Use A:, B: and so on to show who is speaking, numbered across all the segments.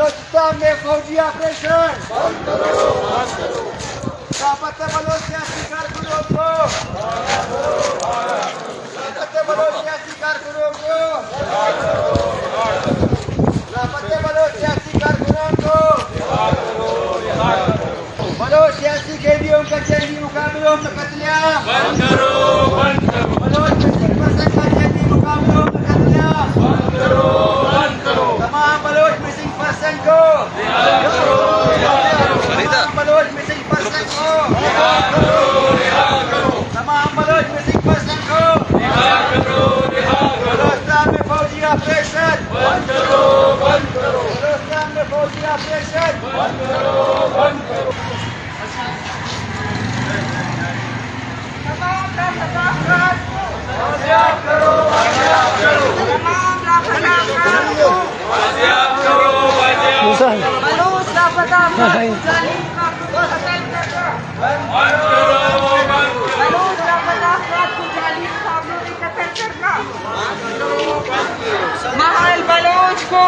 A: بلوچستان میں فوجی آپریشن لاپتہ بلوچ سیاسی کارکنوں کو لاپتہ بلوچ سیاسی کارکنوں کو لاپتہ بلوچ سیاسی کارکنوں کو بلوچ سیاسی قیدیوں کا جیلی مقابلوں میں قتل عام بند کرو بلوچ مسلم پرسن کا جیلی مقابلوں میں قتل عام بند کرو تمام بلوچ مسنگ پرسن کو تمام بلوچ مسنگ پرسن کو تمام بلوچ مسنگ پرسن کو بلوچستان میں فوجی آپریشن بلوچستان میں فوجی آپریشن تمام لاپتہ افراد کو بازیاب کرو تمام لاپتہ افراد کو بلوچ لاپتہ افراد کو جعلی مقابلوں میں قتل کرنا بلوچ لاپتہ افراد کو جعلی مقابلوں میں قتل کرنا محل بلوچ کو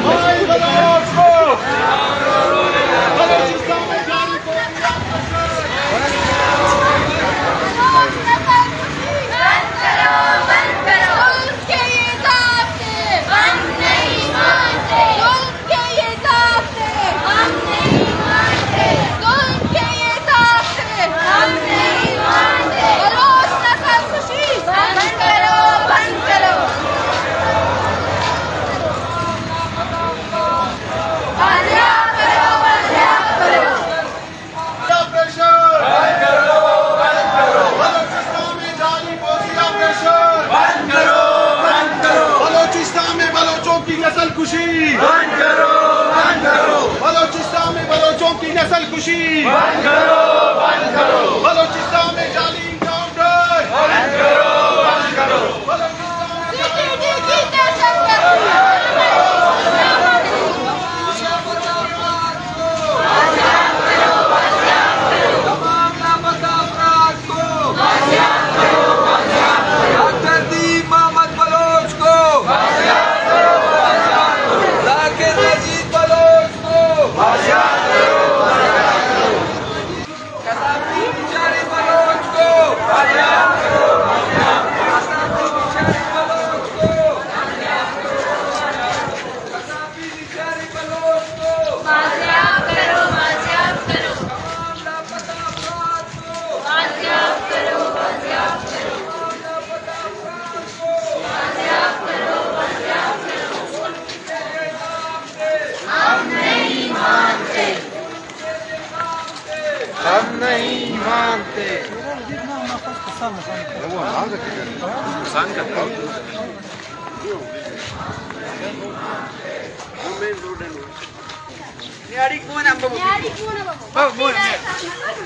A: مائل بلوچ کو بلوچستان میں جاری بلوچستان میں بلوچوں کی نسل کشی بند کرو بلوچستان میں جعلی انکاؤنٹر بند کرو ہم نہیں مانتے Adik mana babu?
B: Adik mana babu?
A: Babu mana?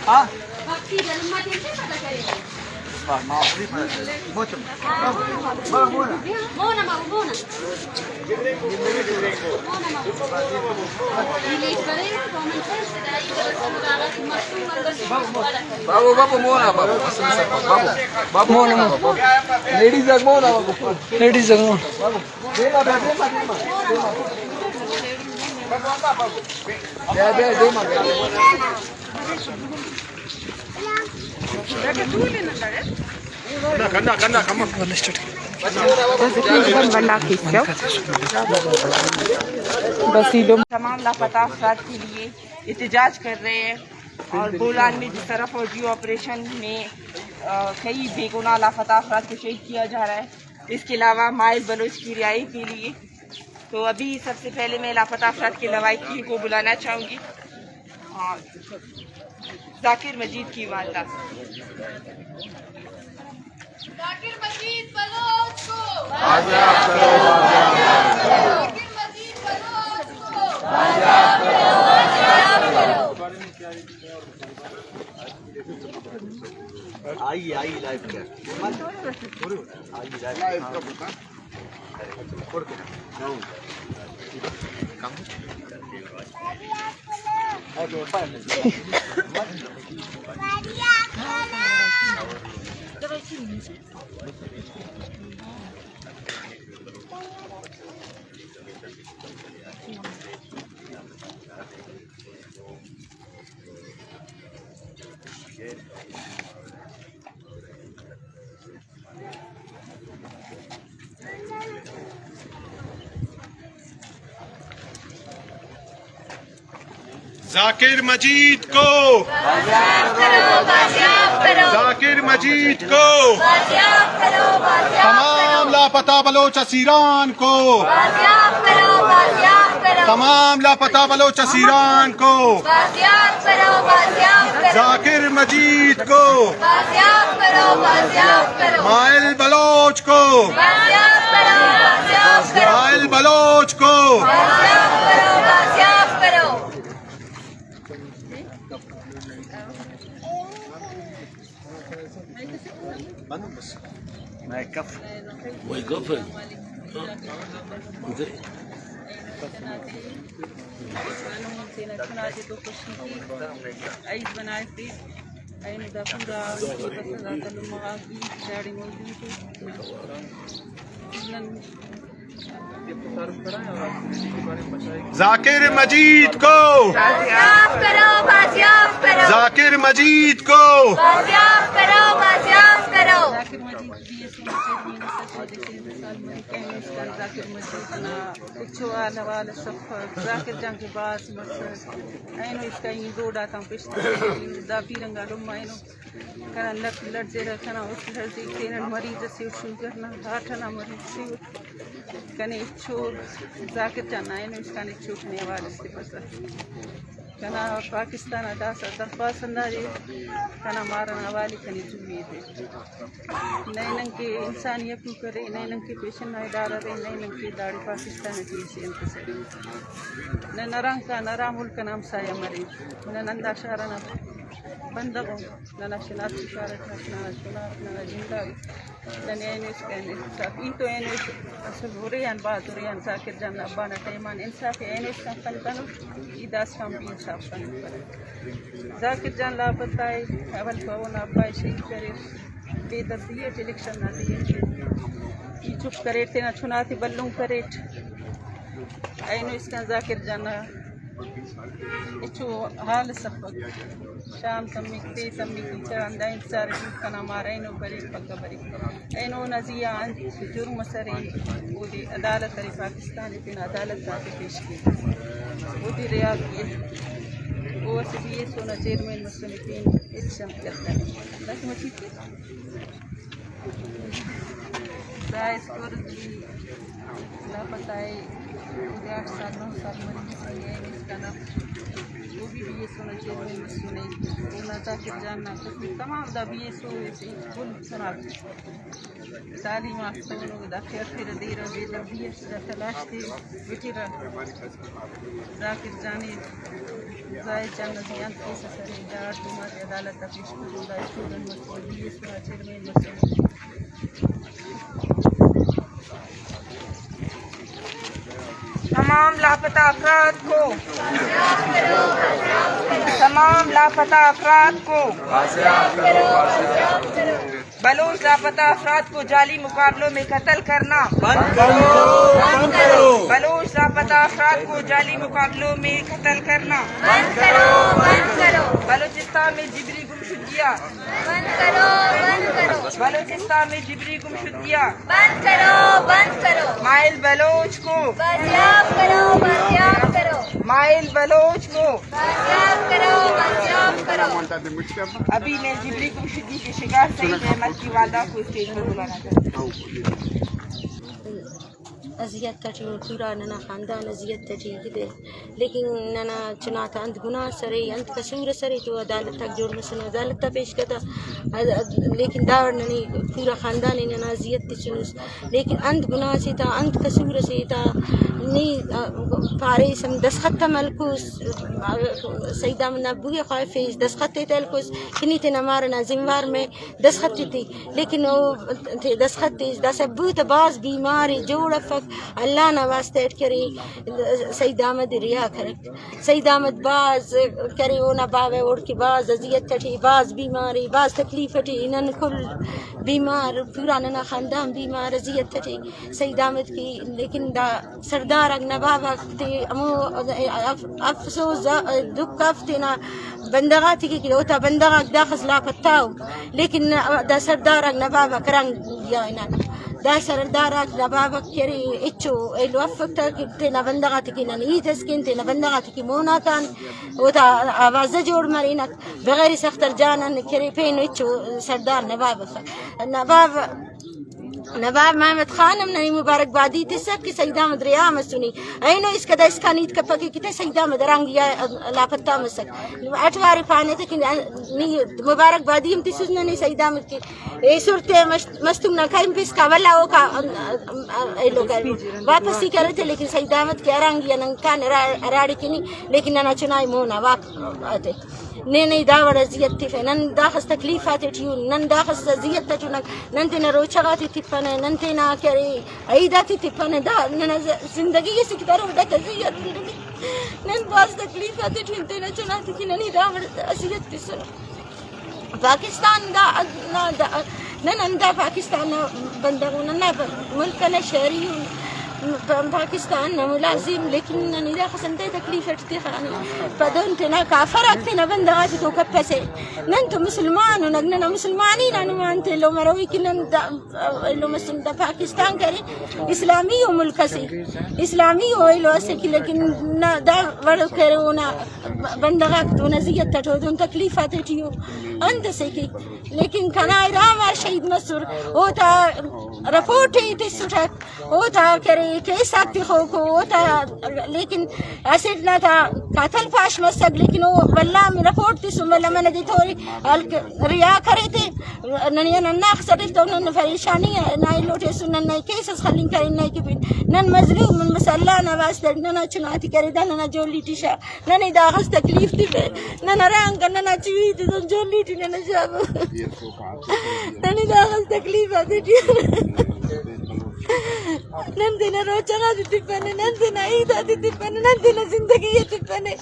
A: Ah?
B: Bakti dalam mati itu pada kali.
A: Maaf ni pada. Macam. Babu mana?
B: Mana babu mana? Ini sebenarnya komentar sedai bersaudara masuk
A: Babu mana babu? Babu mana? Ladies ang mana babu? Ladies ang mana? Babu. Dema.
C: تمام لاپتہ افراد کے لیے احتجاج کر رہے ہیں اور بولان میں جس طرح فوجی آپریشن میں کئی بے گناہ لاپتہ افراد کو شہید کیا جا رہا ہے. اس کے علاوہ مائل بلوچ کی رہائی کے لیے تو ابھی سب سے پہلے میں لاپتہ افراد کے لواحقین کو بلانا چاہوں گی. ذاکر مجید کی والدہ
B: ذاکر مجید بلوچ کو
A: آئیے لائف کر لائف کا بکا
D: ذاکر مجید کو ذاکر مجید کو تمام لاپتہ بلوچ اسیران کو تمام لاپتہ بلوچ اسیران کو ذاکر مجید کو مائل بلوچ کو مائل بلوچ کو ذاکر مجید کو ذاکر مجید کو
C: ذاکر جان کے بعد اینو اس کا این دو ڈاتا پشت دا پیرنگا لما اینو کنا لڑ زیرا کنا اس لڑ زی کنا مریض سے شو کرنا ہاٹنا مریض سے کنے چھوڑ ذاکر جان اینو اس کا نے چھوٹنے والے سے پسا کنا پاکستان دا سر درخواست اندازی کنا مارنا والی کنی جوئی دے نینن کے انسانیت کو کرے نینن کے پیشن نہ ادارہ رہے نینن کے داڑی پاکستان کی سے انتصاری نران کا نرا ملک نام سایہ مریض نندا شارنا بندگوں ننا شناس شارت ننا شناس ننا جنداوی نن اینس کہنے صاحب این تو اینس اصل ہوریان بہادریان ذاکر جان ابانا ٹیمان انصاف اینس کا کنکنو ایداس کام انصاف کنو ذاکر جان لاپتہ ہے اول فون ابائی شہید کرے بے دردیت الیکشن نہ دیے کی چپ کرے تینا چھناتی بلوں کرے اینو اس کا ذاکر جانا اچھو حال سفق شام تمک تے تمک چراندہ انسار کنا مارا اینو بری پکا بری اینو نزیہ آن جرم سری وہ دی عدالت ری پاکستانی پین عدالت ذاتی پیش کی وہ دی ریاض کی وہ سبی یہ سونا چیرمین مسلم پین اچھم کرتا ہے لیکن وہ چیز دائس کورد لاپتہ ہے مجھے 8 سال 9 سال مریض رہی ہے اس کا نام وہ بھی ایس ہونا چاہیے مسئلہ نہیں ذاکر جان تمام دا بی ایس ہو سے کل سنا تعلیم یافتہ دا خیر خیر دیر دے دا بی ایس دا تلاش دے بیٹی را ذاکر جانی زائد جان نزیان کیسا سرے جار دومات عدالت پیش کرو دا اسٹوڈنٹ مسئلہ بی ایس ہونا چیئرمین مسئلہ
E: تمام لاپتہ افراد کو تمام لاپتہ افراد کو بلوچ لاپتہ افراد کو جعلی مقابلوں میں قتل کرنا بند کرو بلوچ لاپتہ افراد کو جعلی مقابلوں میں قتل کرنا
B: بند کرو
E: بلوچستان میں جبری گمشدگیاں
B: بند کرو
E: بلوچستان میں جبری گمشدگیاں
B: بند کرو
E: مائل بلوچ کو
B: بازیاب کرو
E: مائل بلوچ کو
B: بازیاب کرو
E: ابھی میں جبری گمشدگی کے شکار سعید احمد کی والدہ کو اسٹیج پر بلانا چاہتی ہوں.
F: اذیت تٹی پورا ننا خاندان اذیت تٹی کدے لیکن ننا چنات انت گناہ سرے انت قصور سرے تو عدالت تک جوڑ مسن عدالت تا پیش کرتا لیکن داور ننی پورا خاندان ننا اذیت تچنس لیکن انت گناہ سے تا انت قصور سے تا نی پارے سم دسخط ملکوس سیدہ من ابوی خائفیز دسخط تلکوس کنی تے نمارنا زموار میں دسخط تھی لیکن وہ دسخط دس ابو باز بیماری جوڑ فک اللہ نہ واسطے کرے سید احمد ریا کرے سید احمد باز کرے اونا باوے اوڑ کے باز اذیت تھی باز بیماری باز تکلیف تھی انن کل بیمار پورا ننا خاندان بیمار اذیت تھی سید احمد کی لیکن دا سردار نواب تے امو افسوس دکھ افتنا بندغاتی کی ہوتا بندغا دا خزلا پتاو لیکن دا سردار نواب کرنگ یا انان دا سردار نواب کری اچو ایلو افکتا تینا بندغاتی کی نن ایتس کن تینا بندغاتی کی مونا کان ہوتا آواز جوڑ مرینک بغیر سختر جانن کری پینو اچو سردار نواب محمد خانم ننی مبارک بادی تسک کہ سید احمد ریا مسونی اینو اس کا دا اس کا نیت کپا کی کتے سید احمد رنگیا لاپتا مسک اٹواری پانے تک مبارک بادی ہم تسوز ننی سید احمد کی اے صورت مستم نہ کریم پیس کا ولا او کا ایلو کر واپس ہی کرتے لیکن سید احمد کی رنگیا ننکان راڑی کنی لیکن ننا چنائی مونا واقع آتے نہیں داور اذیت تھی نن داخس تکلیفات تھیون نن داخس اذیت تھون نن تینا روچغاتی تپنے نن تینا کرے عیداتی تپنے دا نن زندگی کی سکتر ودا اذیت نن باز تکلیفات تھین تینا چناتی کی نن داور اذیت تسن پاکستان دا نن دا پاکستان بندگون نہ ملک نہ شہریون پاکستان ملازم لیکن ننی دا خسنتے تکلیف ارتخانی پدون تینا کافر اکتینا بندغاتی تو کپسے نن تو مسلمان نگننا مسلمانی نانو مانتے لو مروی کی نن لو مسلم دا پاکستان کرے اسلامی ہو ملک سے اسلامی ہو ایلو اسے کی لیکن دا وڑو کرے ہونا بندغاک تو نزیت تٹو دون تکلیفات تیو اند سے کی لیکن کھنائی راما شہید مسور ہوتا رپورٹ ہی تسوٹک ہوتا کرے کیس آتی خوکو ہوتا لیکن اسیڈ نہ تھا قاتل پاش مسک لیکن وہ واللہ میں رپورٹ تیسو واللہ میں نے دی تھوڑی ریا کرے تھے ننی نناخ سریف تو نن فریشانی نائی لوٹے سو نن کیس اس خلین کرے نائی کی پین نن مظلوم من مسلح نواز در نن چناتی کرے دا نن جولی ٹیشا نن داغس تکلیف تی پہ نن رانگ نن چوی تی دن جولی ٹی نن جابو نن داغس تکلیف آتی تی نن دینا روچنا دیتی پنے نن دینا عید آتی تی پنے نن دینا زندگی تی پنے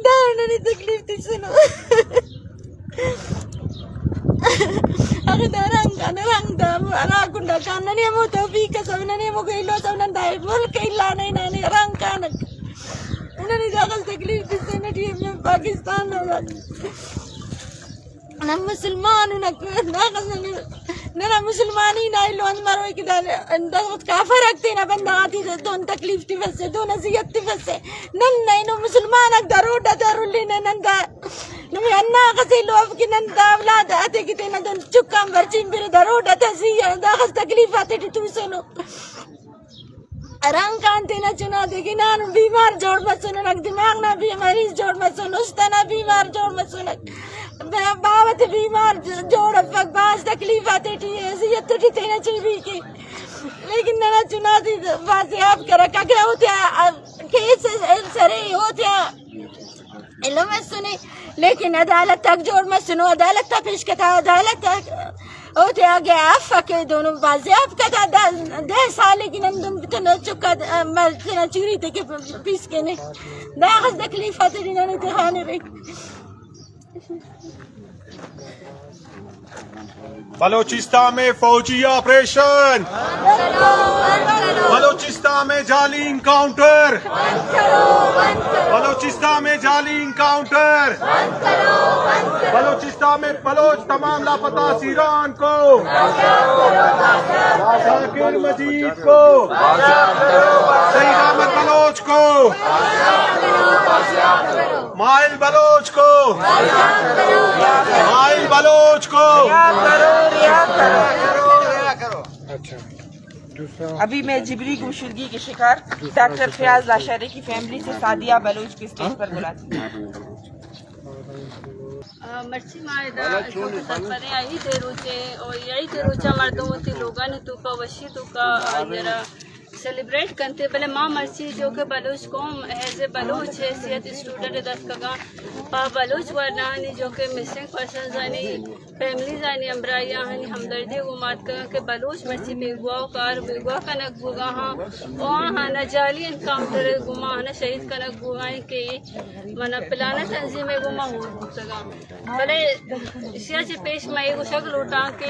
F: دار ننی تکلیف تی سنو اگر دارنگ دا راکنڈا کان ننی امو توفیق سب ننی امو گئیلو سب نن دائی ملک اللہ ننی رنگ کانک ننی داخل تکلیف تی سنو ٹی میں پاکستان ہوگا نم مسلمان ننا مسلمانی نائی لون مروی کی دالت کافر رکھتے نا بندغاتی دون تکلیف تی فسے دون اذیت تی فسے نن نینو مسلمان اک دا روڈا دا رولی نن دا نمی انا غزی لوف کی نن دا اولاد آتے کی تینا دون چکام برچین پر دا روڈا تا زیان دا غز تکلیف آتے تی تو سنو رنگ کانتے نہ چنا دے گی نان بیمار جوڑ مسن نک دماغ نہ بھی مریض جوڑ مسن استنا بیمار جوڑ مسن باوت بیمار جوڑ فک باز تکلیفات ٹی اذیت ٹی تینا چوی کی لیکن نہ چنا دی واضح کرا کہ ہوتے کیس سرے ہوتے علم سنے لیکن عدالت تک جوڑ مسنو عدالت تا پیش کتا عدالت تک ہوتے آگے عفا کے دونوں بازیاب کتا 10 سال کی نندم تنا چکا تنا چوری تے کے پیس کے نے داغذ تکلیفات دینا نتخانے رہی.
D: بلوچستان میں فوجی آپریشن، بلوچستان میں جعلی انکاؤنٹر، بلوچستان میں جعلی انکاؤنٹر، بلوچستان میں بلوچ تمام لاپتہ اسیران کو، ذاکر مجید کو، شہید احمد بلوچ کو، مائل بلوچ کو، مائل بلوچ کو.
E: ابھی میں جبری گمشدگی کے شکار ڈاکٹر فیاض لاشارے کی فیملی سے سعدیہ بلوچ کے اسٹیج پر بلاتی ہوں.
B: مرچی مائدہ سرپرے آئی دے روچے اور یہی دے روچہ مردوں ہوتی لوگاں نے تو کا وشی تو کا ذرا سیلیبریٹ کرتے پہلے ماں مرچی جو کہ بلوچ قوم ایز اے بلوچ حیثیت اسٹوڈنٹ دست کگا پا بلوچ ورنانی جو کہ مسنگ پرسنز آنی فیملیز آنی امبرائیاں ہنی ہمدردی گمات کگا کہ بلوچ مرچی بیگواہ کار بیگواہ کنک بوگا ہاں وہاں ہانا جعلی انکاؤنٹر گما ہانا شہید کنک بوگائیں کہ منا پلانا تنظیم گما ہو سکا بلے اسیا سے پیش میں ایک شکل اٹھا کہ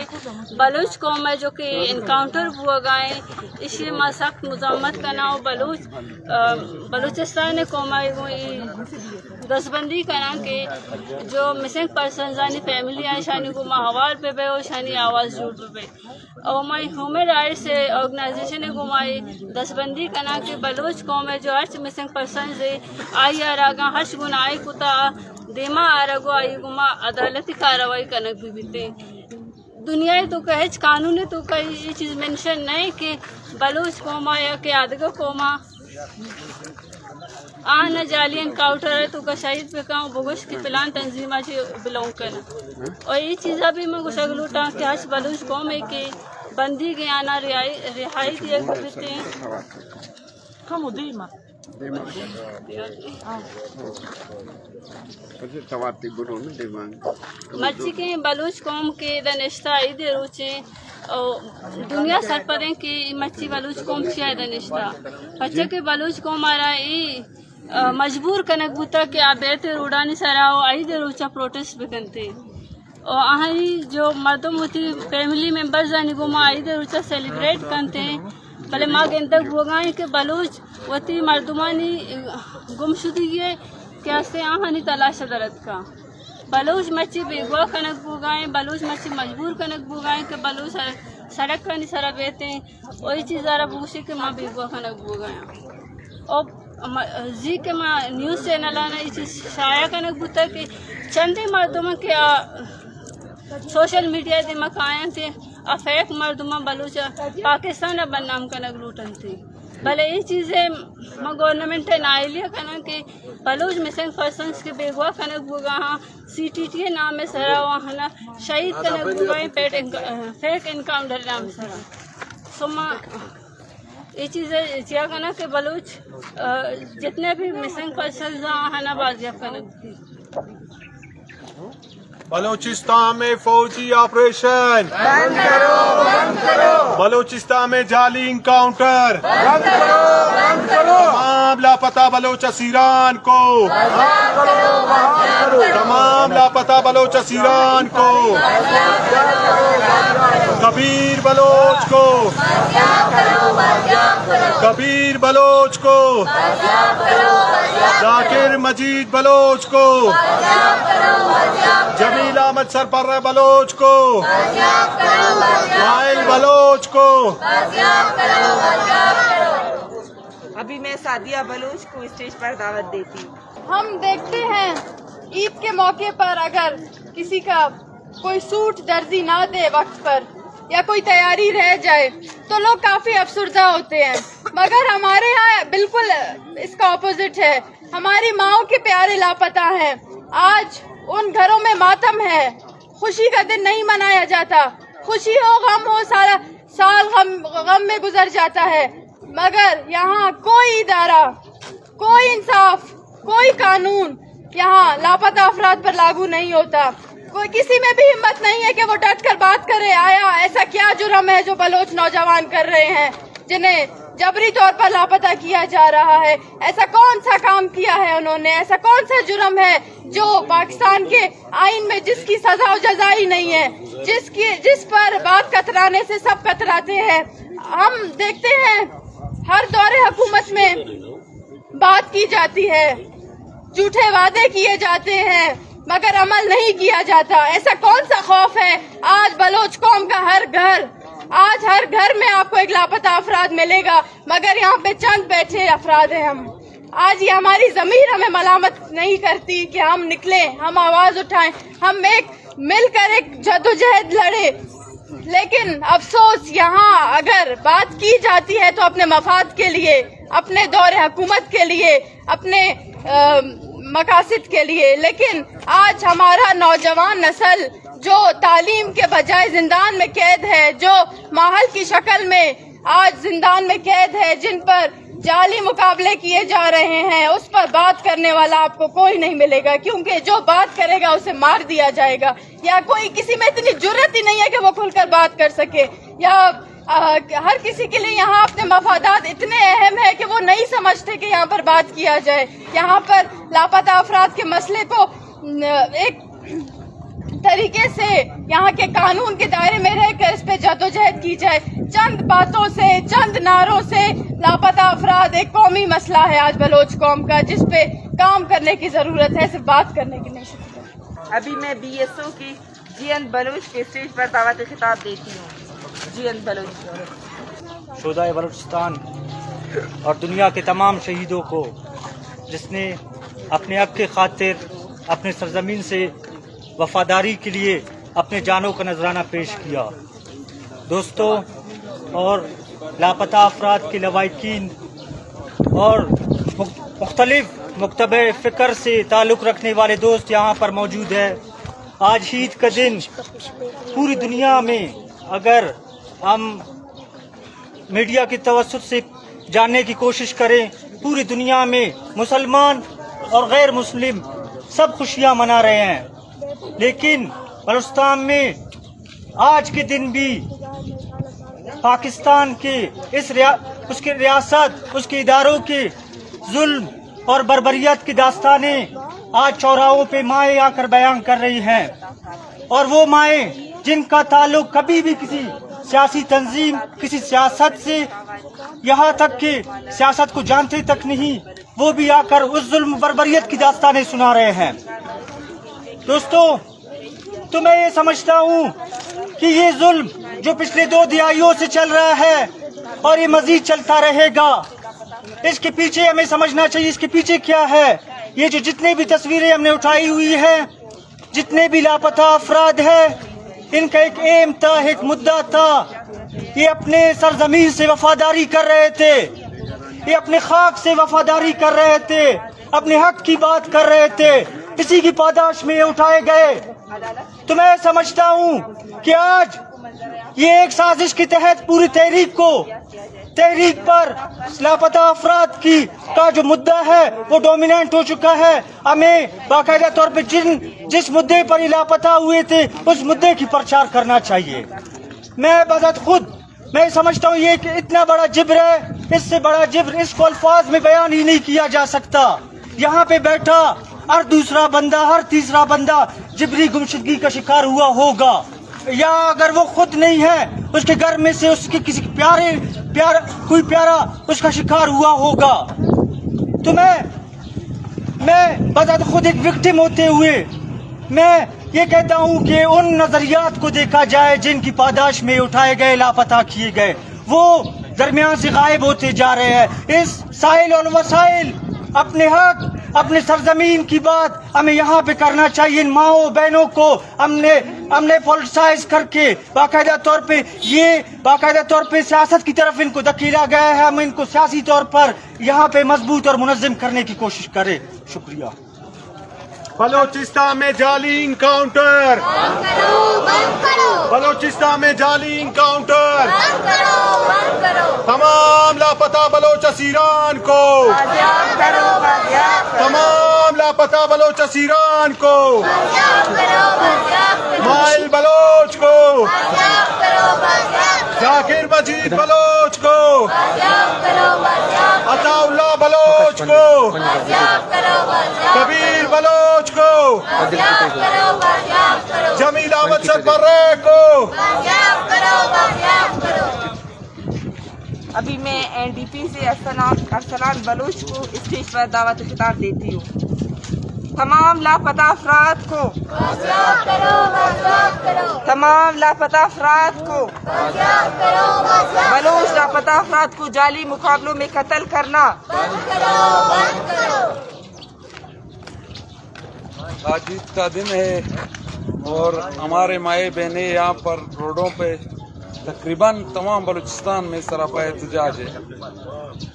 B: بلوچ قوم ہے جو کہ انکاؤنٹر بوگائیں اسی ماں سخت مزاحمت کرنا ہو بلوچستان قوم دس بندی کرنا کہ جو مسنگ پرسنز آنی فیملی آئیں شانی کو ماہوار پہ بے ہو شانی آواز جوٹ پہ اور میں ہیومن رائٹ سے آرگنائزیشن گمائی دس بندی کرنا کہ بلوچ قوم ہے جو ہر مسنگ پرسنز ہے آئی آراگاں ہر گنائی کتا دیما آرگو آئی گما عدالتی کارروائی کنک بھی بیتے دنیا تو کہچ قانون تو کا یہ چیز مینشن نہیں کہ بلوچ قوما یا کہ آدگا قوما آنا جعلی انکاؤنٹر ہے تو کا شہید پہ کہاں بگوش کی پلان تنظیمہ سے بلونگ کرنا اور یہ چیز ابھی میں کچھ اگلوٹا کہ آج بلوچ قوم ہے کہ بندی گئے آنا رہائی دیا کرتے ہیں ہم ادیمہ مرچی کے بلوچ قوم کے دنشتہ عید روچے دنیا سر پریں کہ مرچی بلوچ قوم چیا دنشتہ بچہ کے بلوچ قوم آ رہا ہے مجبور کنک بوتا کہ آبیت روڈانی سراؤ عید روچہ پروٹیسٹ بکنتے اور آہی جو مردم ہوتی فیملی ممبرز آنی گما عید روچہ سیلیبریٹ کرتے ہیں بلے ماں گندک بوگائیں کہ بلوچ وتی مردمانی گمشدگی ہے کیا سے آہانی تلاش درد کا بلوچ مچی بیگوا کنک بوگائیں بلوچ مچی مجبور کنک بوگائیں کہ بلوچ سڑک کنی سرا بیتے ہیں وہی چیز ذرا بوشی کہ ماں بیگوا کنک بوگائیں اور زی کے ماں نیوز چینل آنا یہ چیز شائع کنک بوتا کہ چندے مردمہ کیا سوشل میڈیا دے مکائیں تھے افیک مردمہ بلوچ پاکستان بدنام کنک لوٹن تھے بھلے یہ چیزیں گورنمنٹ نائلیہ کنا کہ بلوچ مسنگ پرسنس کے بیگوا کنک بوگا ہاں CTT نام میں سرا وہاں شہید کنک بوگائیں فیک انکاؤنٹر نام سرا سما یہ چیزیں چیا کنا کہ بلوچ جتنے بھی مسنگ پرسنز ہاں بازیاب کنک تھی.
D: بلوچستان میں فوجی آپریشن بند کرو، بند کرو. بلوچستان میں جعلی انکاؤنٹر بند کرو، بند کرو. تمام لاپتہ بلوچ اسیران کو تمام لاپتہ بلوچ اسیران کو کبیر بلوچ کو کبیر بلوچ کو ذاکر مجید بلوچ کو جمیل احمد سرپر بلوچ کو مائل بلوچ کو.
E: ابھی میں سعدیہ بلوچ کو اسٹیج پر دعوت دیتی ہوں.
G: ہم دیکھتے ہیں عید کے موقع پر اگر کسی کا کوئی سوٹ درزی نہ دے وقت پر یا کوئی تیاری رہ جائے تو لوگ کافی افسردہ ہوتے ہیں. मगर हमारे यहाँ बिल्कुल इसका ऑपोजिट है। हमारी माओ के प्यारे लापता हैं। आज उन घरों में मातम है, खुशी का दिन नहीं मनाया जाता। खुशी हो गम हो, सारा साल गम में गुजर जाता है, मगर यहाँ कोई इदारा, कोई इंसाफ, कोई कानून यहाँ लापता अफराद पर लागू नहीं होता। कोई किसी में भी हिम्मत नहीं है कि वो डट कर बात करे, आया ऐसा क्या जुर्म है जो बलोच नौजवान कर रहे हैं जिन्हें जबरी तौर पर लापता किया जा रहा है। ऐसा कौन सा काम किया है उन्होंने, ऐसा कौन सा जुर्म है जो पाकिस्तान के आइन में जिसकी सजा और जजा ही नहीं है, जिस पर बात कतराने से सब कतराते हैं। हम देखते हैं हर दौरे हुकूमत में बात की जाती है, झूठे वादे किए जाते हैं, मगर अमल नहीं किया जाता। ऐसा कौन सा खौफ है? आज बलोच कौम का आज हर घर में आपको एक लापता अफराद मिलेगा, मगर यहाँ पे चंद बैठे अफराद हैं। हम आज ये हमारी ज़मीर हमें मलामत नहीं करती कि हम निकले, हम आवाज़ उठाएं, हम एक मिलकर एक जदोजहद लड़े। लेकिन अफसोस यहाँ अगर बात की जाती है तो अपने मफाद के लिए, अपने दौरे हुकूमत के लिए, अपने मकासद के लिए। लेकिन आज हमारा नौजवान नस्ल जो तालीम के बजाय जिंदान में कैद है, जो माहौल की शक्ल में आज जिंदान में कैद है, जिन पर जाली मुकाबले किए जा रहे हैं, उस पर बात करने वाला आपको कोई नहीं मिलेगा, क्योंकि जो बात करेगा उसे मार दिया जाएगा, या कोई किसी में इतनी जुर्रत ही नहीं है कि वो खुलकर बात कर सके। या हर किसी के लिए यहाँ अपने मफादात इतने अहम है कि वो नहीं समझते कि यहाँ पर बात किया जाए, यहाँ पर लापता अफराद के मसले को एक तरीके से यहाँ के कानून के दायरे में रहकर इस पे जदोजहद की जाए। चंद बातों से, चंद नारों से लापता अफराद एक कौमी मसला है आज बलोच कौम का, जिस पे काम करने की जरूरत है, सिर्फ बात करने की नहीं।
E: अभी मैं BSO की जीएन बलोच के स्टेज पर दावत खिताब देती हूँ। जीएन बलोच
H: शोदाए बलूचिस्तान और दुनिया के तमाम शहीदों को, जिसने अपने हक की खातिर अपने सरजमीन से वफादारी के लिए अपने जानों का नजराना पेश किया। दोस्तों और लापता अफराद के लवाहिकीन और मुख्तलिफ मुक्तबे फ़िक्र से ताल्लुक़ रखने वाले दोस्त यहाँ पर मौजूद है। आज ईद का दिन पूरी दुनिया में, अगर हम मीडिया की तवस्सुत से जानने की कोशिश करें, पूरी दुनिया में मुसलमान और गैर मुस्लिम सब खुशियाँ मना रहे हैं, लेकिन बलूचिस्तान में आज के दिन भी पाकिस्तान के उसकी रियासत, उसके इदारों के जुल्म और बर्बरियत की दास्तानें आज चौराहों पे माएँ आकर बयान कर रही हैं। और वो माएँ जिनका ताल्लुक कभी भी किसी सियासी तंजीम, किसी सियासत से, यहाँ तक कि सियासत को जानते तक नहीं, वो भी आकर उस जुल्म बर्बरियत की दास्तानें सुना रहे हैं। दोस्तों, तो मैं ये समझता हूँ कि ये जुल्म जो पिछले 2 दिहाइयों से चल रहा है और ये मजीद चलता रहेगा, इसके पीछे हमें समझना चाहिए इसके पीछे क्या है। ये जो जितने भी तस्वीरें हमने उठाई हुई है, जितने भी लापता अफराद है, इनका एक एम था, एक मुद्दा था। ये अपने सरजमीन से वफादारी कर रहे थे, ये अपने खाक से वफादारी कर रहे थे, अपने हक की बात कर रहे थे, इसी की पादाश में ये उठाए गए। तो मैं समझता हूँ कि आज ये एक साजिश के तहत पूरी तहरीक पर लापता अफराद का जो मुद्दा है वो डोमिनेंट हो चुका है। हमें बाकायदा तौर पे जिस मुद्दे पर ये लापता हुए थे उस मुद्दे की प्रचार करना चाहिए। मैं बज़ात खुद मैं समझता हूँ ये इतना बड़ा जिब्र है, इससे बड़ा जिब्र इसको अल्फाज में बयान ही नहीं किया जा सकता। यहाँ पे बैठा हर दूसरा बंदा, हर तीसरा बंदा जिब्री गुमशुदगी का शिकार हुआ होगा, या अगर वो खुद नहीं है उसके घर में से उसके किसी कोई प्यारा उसका शिकार हुआ होगा। तो मैं बज़ात खुद एक विक्टिम होते हुए मैं ये कहता हूँ कि उन नजरियात को देखा जाए जिनकी पादाश में उठाए गए, लापता किए गए, वो दरमियान से गायब होते जा रहे हैं। इस साइल और वसाइल अपने हक अपने सरजमीन की बात हमें यहाँ पे करना चाहिए। इन माओ बहनों को हमने पॉलिटिसाइज करके बाकायदा तौर पे सियासत की तरफ इनको धकेला गया है। हम इनको सियासी तौर पर यहाँ पे मजबूत और मुनज़्ज़म करने की कोशिश करें। शुक्रिया।
D: बलोचिस्तान में जाली इनकाउंटर, बलोचिस्तान में जाली इनकाउंटर, तमाम लापता बलोच असीरान को, तमाम लापता बलोच असीरान को, माइल बलोच को, जाकिर मजीद बलोच को, अताउल्लाह बलोच को, कबीर बलोच को, जमील अहमद सरबर्रे को।
E: अभी मैं एनडीपी से अरसलान बलूच को स्टेज पर दावत खिताब देती हूँ। तमाम लापता अफराद को, तमाम लापता अफराद को, बलूच लापता अफराद को जाली मुकाबलों में कत्ल करना।
I: आज ईद का दिन है और हमारे माए बहने यहाँ पर रोडों पे तकरीबन तमाम बलूचिस्तान में सरापा एहतजाज है।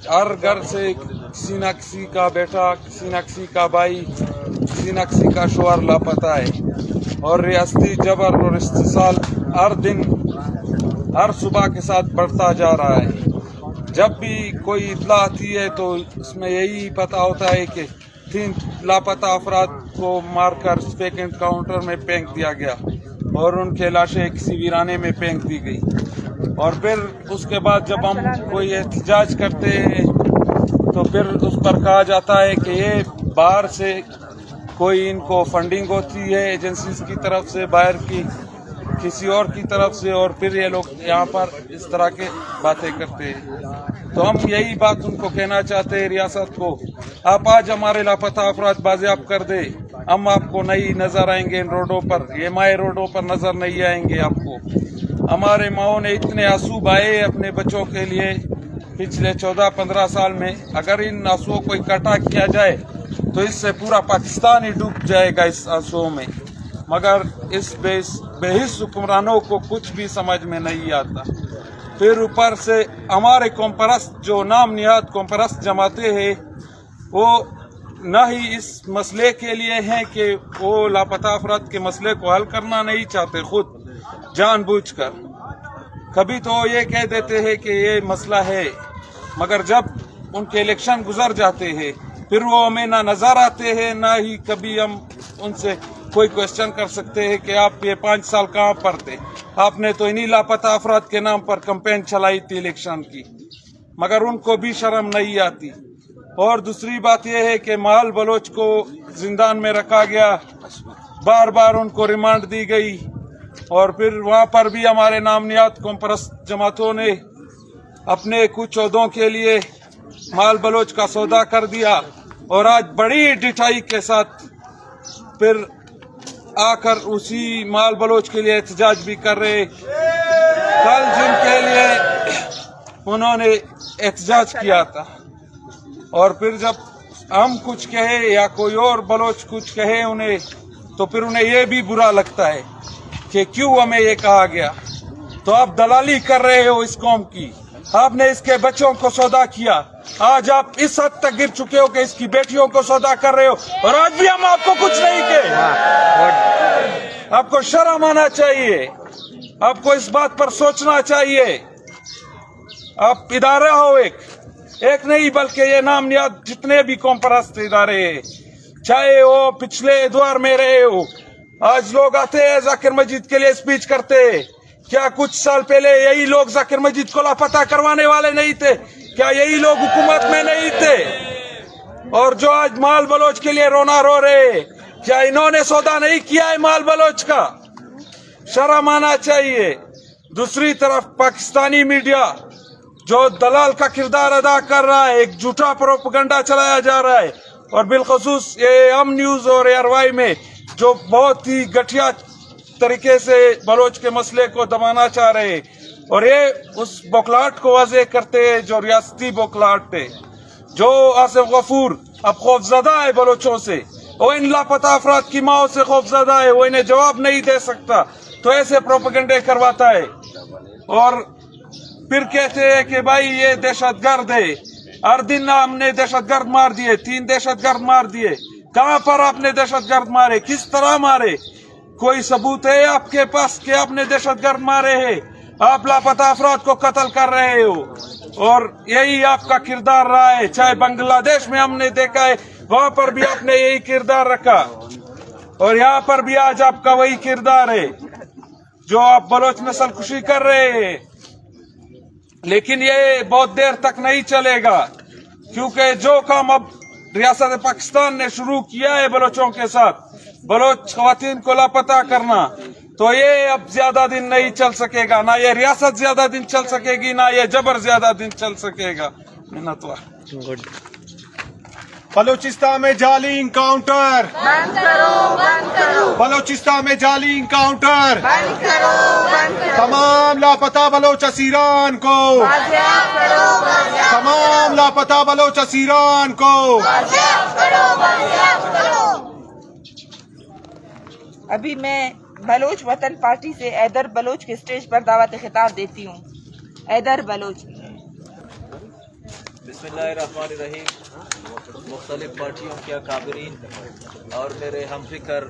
I: हर घर से किसी न किसी का बेटा, किसी न किसी का भाई, किसी न किसी का शोहर लापता है और रियासती जबर और इस्तिसाल हर दिन हर सुबह के साथ बढ़ता जा रहा है। जब भी कोई इत्ला आती है तो उसमें यही पता होता है कि 3 लापता अफराद को मारकर स्पेक एनकाउंटर में फेंक दिया गया और उनके लाशें किसी वीराने में फेंक दी गई। और फिर उसके बाद जब हम कोई एहतजाज करते हैं तो फिर उस पर कहा जाता है कि ये बाहर से कोई इनको फंडिंग होती है एजेंसीज की तरफ से, बाहर की किसी और की तरफ से, और फिर ये लोग यहाँ पर इस तरह के बातें करते हैं। तो हम यही बात उनको कहना चाहते हैं रियासत को, आप आज हमारे लापता अफराद बाजियाब कर दे, हम आपको नहीं नजर आएंगे इन रोडों पर, ये माए रोडों पर नजर नहीं आएंगे आपको। हमारे माओ ने इतने आंसू बहाए अपने बच्चों के लिए पिछले 14-15 साल में, अगर इन आंसुओं को इकट्ठा किया जाए तो इससे पूरा पाकिस्तान ही डूब जाएगा इस आंसुओं में। मगर इस बेहिस हुक्मरानों को कुछ भी समझ में नहीं आता। फिर ऊपर से हमारे कौमपरस्त जो नाम निहाद कौमपरस्त जमाते हैं वो न ही इस मसले के लिए हैं कि वो लापता अफराद के मसले को हल करना नहीं चाहते खुद जानबूझकर। कभी तो ये कह देते हैं कि ये मसला है, मगर जब उनके इलेक्शन गुजर जाते हैं फिर वो हमें ना नजर आते हैं, ना ही कभी हम उनसे कोई क्वेश्चन कर सकते हैं कि आप ये 5 साल कहाँ पर थे, आपने तो इन्हीं लापता अफराद के नाम पर कैंपेन चलाई थी इलेक्शन की, मगर उनको भी शर्म नहीं आती। और दूसरी बात यह है कि माल बलोच को जिंदान में रखा गया, बार बार उनको रिमांड दी गई और फिर वहाँ पर भी हमारे नाम निहाद कौमपरस्त जमातों ने अपने कुछ ओहदों के लिए माल बलोच का सौदा कर दिया और आज बड़ी डिठाई के साथ फिर आकर उसी माल बलोच के लिए एहतजाज भी कर रहे। कल जिनके लिए उन्होंने एहतजाज किया था और फिर जब हम कुछ कहे या कोई और बलोच कुछ कहे उन्हें, तो फिर उन्हें ये भी बुरा लगता है कि क्यों हमें ये कहा गया। तो आप दलाली कर रहे हो इस कौम की, आपने इसके बच्चों को सौदा किया, आज आप इस हद तक गिर चुके हो कि इसकी बेटियों को सौदा कर रहे हो और आज भी हम आपको कुछ नहीं कहे। आपको शर्म आना चाहिए, आपको इस बात पर सोचना चाहिए। आप इदारा हो एक नहीं बल्कि ये नाम निहाद जितने भी कौमपरस्त इदारे हैं, चाहे वो पिछले द्वार में रहे हो, आज लोग आते हैं जाकिर मजीद के लिए स्पीच करते हैं। क्या कुछ साल पहले यही लोग जाकिर मजीद को लापता करवाने वाले नहीं थे? क्या यही लोग हुकूमत में नहीं थे? और जो आज माल बलोच के लिए रोना रो रहे, क्या इन्होंने सौदा नहीं किया है माल बलोच का? शर्म आना चाहिए। दूसरी तरफ पाकिस्तानी मीडिया जो दलाल का किरदार अदा कर रहा है, एक झूठा प्रोपेगेंडा चलाया जा रहा है और बिलखसूस ये हम न्यूज और एयरवाई में जो बहुत ही घटिया तरीके से बलोच के मसले को दबाना चाह रहे और ये उस बौखलाहट को वाज़ेह करते हैं जो रियासती बौखलाहट है। जो आसिफ गफूर अब खौफजदा है बलोचों से, वो इन लापता अफराद की माओ से खौफजदा है, वो इन्हें जवाब नहीं दे सकता, तो ऐसे प्रोपेगेंडे करवाता है और फिर कहते हैं कि भाई ये दहशतगर्द है। हर दिन हमने दहशतगर्द मार दिए, 3 दहशतगर्द मार दिए। कहाँ पर आपने दहशतगर्द मारे, किस तरह मारे? कोई सबूत है आपके पास कि आपने दहशतगर्द मारे हैं? आप लापता अफराद को कत्ल कर रहे हो और यही आपका किरदार रहा है। चाहे बांग्लादेश में हमने देखा है, वहां पर भी आपने यही किरदार रखा और यहाँ पर भी आज आपका वही किरदार है जो आप बलोच नस्ल खुशी कर रहे हैं। लेकिन ये बहुत देर तक नहीं चलेगा, क्योंकि जो काम अब रियासत पाकिस्तान ने शुरू किया है बलोचों के साथ, बलोच खवातीन को लापता करना, तो ये अब ज्यादा दिन नहीं चल सकेगा। ना ये रियासत ज्यादा दिन चल सकेगी, ना ये जबर ज्यादा दिन चल सकेगा। मिन्नतवार।
D: बलूचिस्तान में जाली इंकाउंटर
E: बंद करो, बंद करो,
D: बलूचिस्तान में जाली इंकाउंटर
E: बंद करो, बंद करो,
D: तमाम लापता बलोच असीरान को
E: बाजियाब करो, बाजियाब
D: तमाम लापता बलोच असीरान को
E: करो, बाजियाब करो। अभी मैं बलोच वतन पार्टी से हैदर बलोच के स्टेज पर दावत खिताब देती हूँ। हैदर बलोच।
J: बिस्मिल्लाहिर्रहमानिर्रहीम। मुख्तलिफ पार्टियों के अकाबरीन और मेरे हमफिकर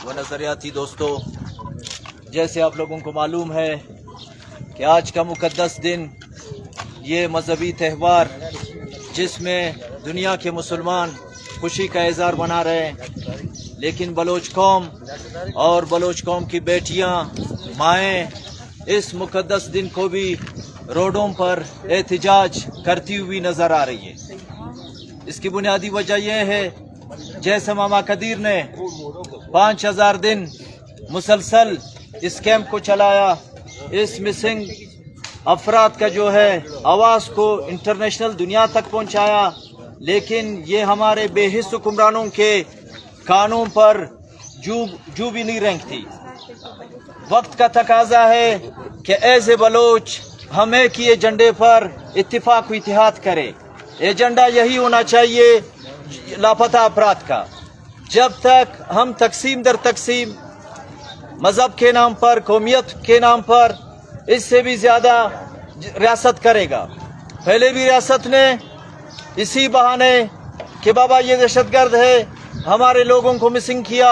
J: व नज़रियाती दोस्तों, जैसे आप लोगों को मालूम है कि आज का मुक़द्दस दिन, ये मजहबी त्यौहार जिसमें दुनिया के मुसलमान खुशी का इज़हार मना रहे हैं, लेकिन बलोच कौम और बलोच कौम की बेटियां, माएँ इस मुक़द्दस दिन को भी रोडों पर एहतिजाज करती हुई नज़र आ रही है। इसकी बुनियादी वजह यह है, जैसे मामा कदीर ने 5000 दिन मुसलसल इस कैंप को चलाया, इस मिसिंग अफराद का जो है आवाज़ को इंटरनेशनल दुनिया तक पहुंचाया, लेकिन ये हमारे बेहिस हुक्मरानों के कानून पर जू भी नहीं रेंगती। वक्त का तकाजा है कि ऐसे बलोच हम एक ही एजेंडे पर इत्तिफाक व इत्तेहाद करें। एजेंडा यही होना चाहिए लापता अफराद का। जब तक हम तकसीम दर तकसीम, मज़हब के नाम पर, कौमियत के नाम पर, इससे भी ज़्यादा रियासत करेगा। पहले भी रियासत ने इसी बहाने कि बाबा ये दहशतगर्द है, हमारे लोगों को मिसिंग किया,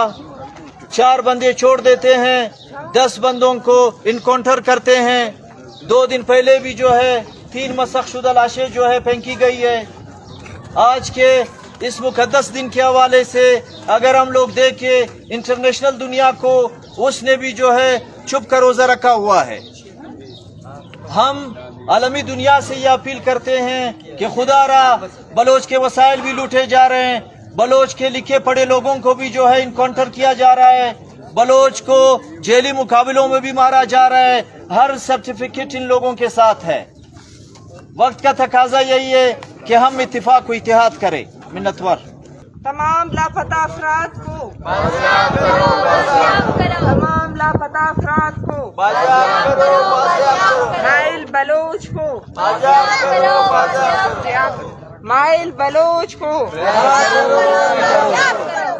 J: 4 बंदे छोड़ देते हैं, 10 बंदों को इनकाउंटर करते हैं। 2 दिन पहले भी जो है 3 मसखशुदा लाशें जो है फेंकी गई है। आज के इस मुकद्दस दिन के हवाले से अगर हम लोग देखें, इंटरनेशनल दुनिया को उसने भी जो है छुप कर रोज़ा रखा हुआ है। हम आलमी दुनिया से ये अपील करते हैं कि खुदारा बलोच के वसाइल भी लूटे जा रहे हैं, बलोच के लिखे पढ़े लोगों को भी जो है इनकाउंटर किया जा रहा है, बलोच को जेली मुकाबलों में भी मारा जा रहा है। हर सर्टिफिकेट इन लोगों के साथ है। वक्त का तकाजा यही है कि हम इत्तिफाक व इत्तेहाद करें। मिन्नतवार।
E: तमाम लापता अफराद को तमाम लापता अफराद को माइल बलोच को माइल बलोच को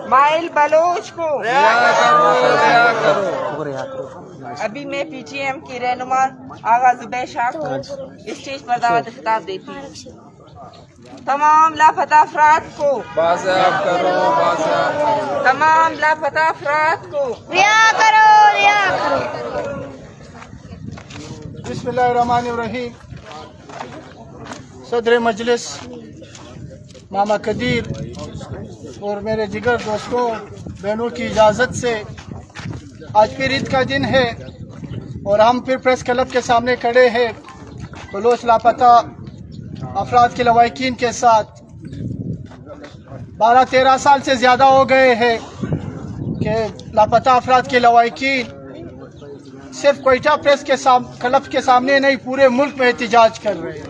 E: माइल बलोच को। अभी मैं पीटीएम की रहनुमा आगा जुबैर शाह को स्टेज पर दावत खिताब देती हूँ। तमाम लापता अफराद को बाज़ियाब करो, तमाम लापता अफराद को रिहा करो, रिहा करो।
K: बिस्मिल्लाहिर्रहमानिर्रहीम। सदर मजलिस मामा कदीर और मेरे जिगर दोस्तों बहनों की इजाज़त से आज फिर ईद का दिन है और हम फिर प्रेस क्लब के सामने खड़े हैं बलोच लापता अफराद के लवाकिन के साथ। 12-13 साल से ज़्यादा हो गए हैं कि लापता अफराद के लवाकिन सिर्फ कोयटा प्रेस के क्लब के सामने नहीं, पूरे मुल्क में एहतिजाज कर रहे हैं।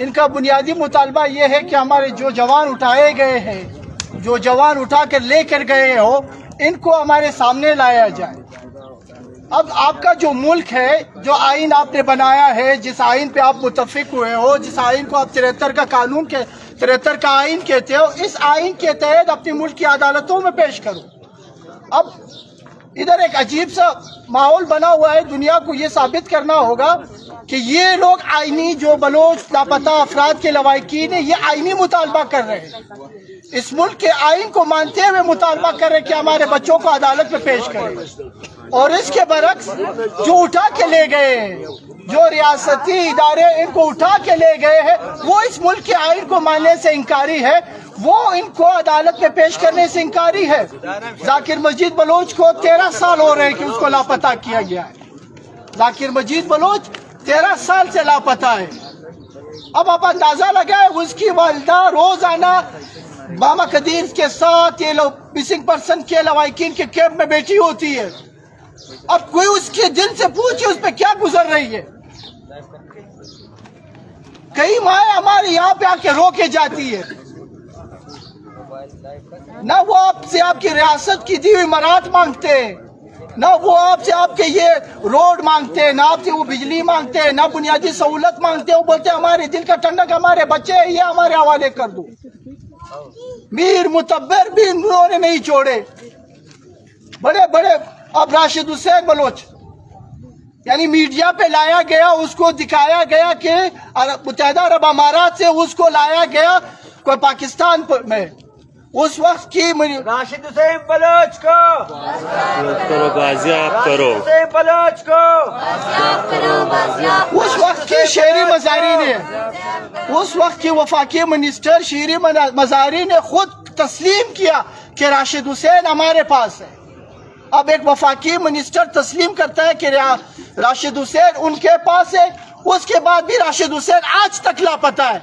K: इनका बुनियादी मुतालबा ये है कि हमारे जो जवान उठाए गए हैं, जो जवान उठा कर लेकर गए हो, इनको हमारे सामने लाया जाए। अब आपका जो मुल्क है, जो आइन आपने बनाया है, जिस आइन पे आप मुत्तफिक हुए हो, जिस आइन को आप 73 का कानून के 73 का आइन कहते हो, इस आइन के तहत अपने मुल्क की अदालतों में पेश करो। अब इधर एक अजीब सा माहौल बना हुआ है, दुनिया को ये साबित करना होगा कि ये लोग आईनी जो बलोच लापता अफराद के लवाकिन है, ये आईनी मुतालबा कर रहे हैं, इस मुल्क के आइन को मानते हुए मुतालबा कर रहे हैं कि हमारे बच्चों को अदालत में पेश करें। और इसके बरक्स जो उठा के ले गए हैं, जो रियासती इदारे इनको उठा के ले गए हैं, वो इस मुल्क के आइन को मानने से इंकारी है, वो इनको अदालत में पेश करने से इंकारी है। जाकिर मजीद बलोच को 13 साल हो रहे हैं कि उसको लापता किया गया है। जाकिर मजीद बलोच 13 साल से लापता है। अब आप अंदाजा लगाए, उसकी वालिदा रोजाना मामा कदीर के साथ ये लोग मिसिंग पर्सन के लवाकिन के कैंप में बैठी होती है। अब कोई उसके दिल से पूछे उस पर क्या गुजर रही है। कई माए हमारे यहाँ पे आके रो के जाती है, ना वो आपसे आपकी रियासत की दी हुई मराहत मांगते हैं, ना वो आपसे आपके ये रोड मांगते हैं, ना आपसे वो बिजली मांगते हैं, ना बुनियादी सहूलत मांगते हैं। वो बोलते हैं हमारे दिल का ठंडक हमारे बच्चे हैं, ये हमारे हवाले कर दो। मीर मुतब्बर भी उन्होंने नहीं छोड़े, बड़े बड़े। अब राशिद हुसैन बलोच यानी मीडिया पे लाया गया, उसको दिखाया गया कि मुत्तहिदा अरब अमारात से उसको लाया गया कोई पाकिस्तान में। उस वक्त की
A: राशिद हुसैन बलोच को
D: करो
A: हुसैन बलोच को
K: उस वक्त की शेरी मजारी ने, उस वक्त की वफाकी मिनिस्टर शेरी मजारी ने खुद तस्लीम किया कि राशिद हुसैन हमारे पास है। अब एक वफाकी मिनिस्टर तस्लीम करता है कि राशिद हुसैन उनके पास है, उसके बाद भी राशिद हुसैन आज तक लापता है।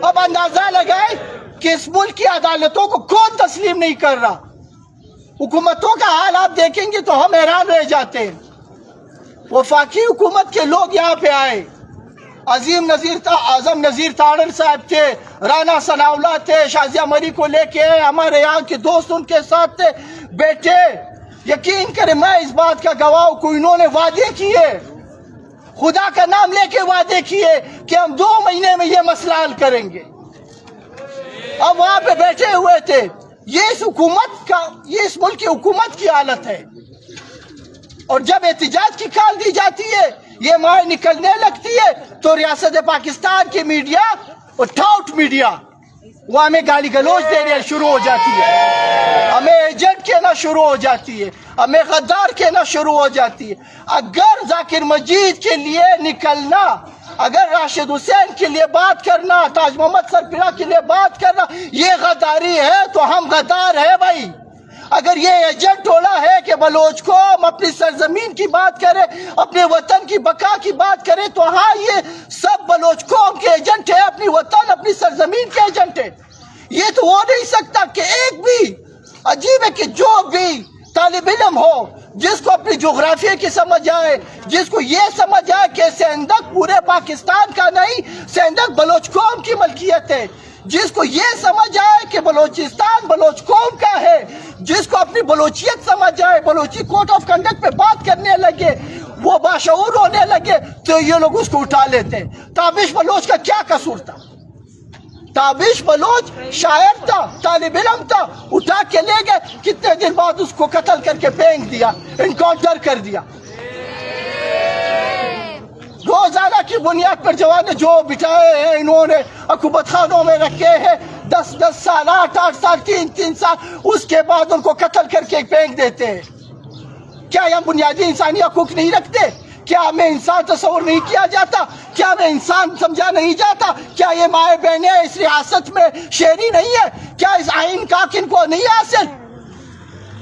K: अब अंदाजा लगाए कि इस मुल्क की अदालतों को कौन तस्लीम नहीं कर रहा। हुकूमतों का हाल आप देखेंगे तो हम हैरान रह जाते हैं। वफाकी हुकूमत के लोग यहाँ पे आए, आजम नजीर तारड़ साहब थे, राना सनाउल्लाह थे, शाजिया मरी को लेके आए, हमारे यहाँ के दोस्त उनके साथ थे, बेटे। यकीन करें मैं इस बात का गवाह को, इन्होंने वादे किए, खुदा का नाम लेके वादे किए कि हम 2 महीने में ये मसला हल करेंगे। अब वहां पे बैठे हुए थे। ये इस हुकूमत का, ये इस मुल्क की हुकूमत की हालत है। और जब एहतिजाज की कॉल दी जाती है, ये मार निकलने लगती है, तो रियासत पाकिस्तान की मीडिया और टाउट मीडिया वो हमें गाली गलौज देने शुरू हो जाती है, हमें एजेंट कहना शुरू हो जाती है, हमें गद्दार कहना शुरू हो जाती है। अगर जाकिर मजीद के लिए निकलना, अगर राशिद हुसैन के लिए बात करना, ताज मोहम्मद सरफिरा के लिए बात करना ये गद्दारी है, तो हम गद्दार है भाई। अगर ये एजेंट टोला है कि बलोच को हम अपनी सरजमीन की बात करें, अपने वतन की बका की बात करें, तो हाँ ये सब बलोच कौम के एजेंट है, अपनी वतन अपनी सरजमीन के एजेंट है। ये तो हो नहीं सकता कि एक भी, अजीब है कि जो भी तालिब इल्म हो जिसको अपनी जोग्राफिया की समझ आए, जिसको ये समझ आए कि सेंधक पूरे पाकिस्तान का नहीं, सेंधक बलोच कौम की मलकियत है, जिसको ये समझ आए कि बलोचिस्तान बलोच कौम का है, जिसको अपनी बलोचियत समझ आए, बलोची कोड ऑफ कंडक्ट पे बात करने लगे, वो बाशऊर होने लगे, तो ये लोग उसको उठा लेते। ताबिश बलोच का क्या कसूर था? ताबिश बलोच शायर था, तालिब इल्म था, उठा के ले गए, कितने दिन बाद उसको कत्ल करके फेंक दिया, इनकाउंटर कर दिया। रोजाना की बुनियाद पर जवान जो बिठाए हैं इन्होंने हुकूमत खानों में रखे हैं, 10-10 साल, 8-8 साल, 3-3 साल, उसके बाद उनको कत्ल करके फेंक देते हैं। क्या हम बुनियादी इंसानी हकूक नहीं रखते? क्या हमें इंसान तस्वर नहीं किया जाता? क्या हमें इंसान समझा नहीं जाता? क्या ये माए बहने इस रियासत में शेरी नहीं है? क्या इस आइन का किनको नहीं हासिल?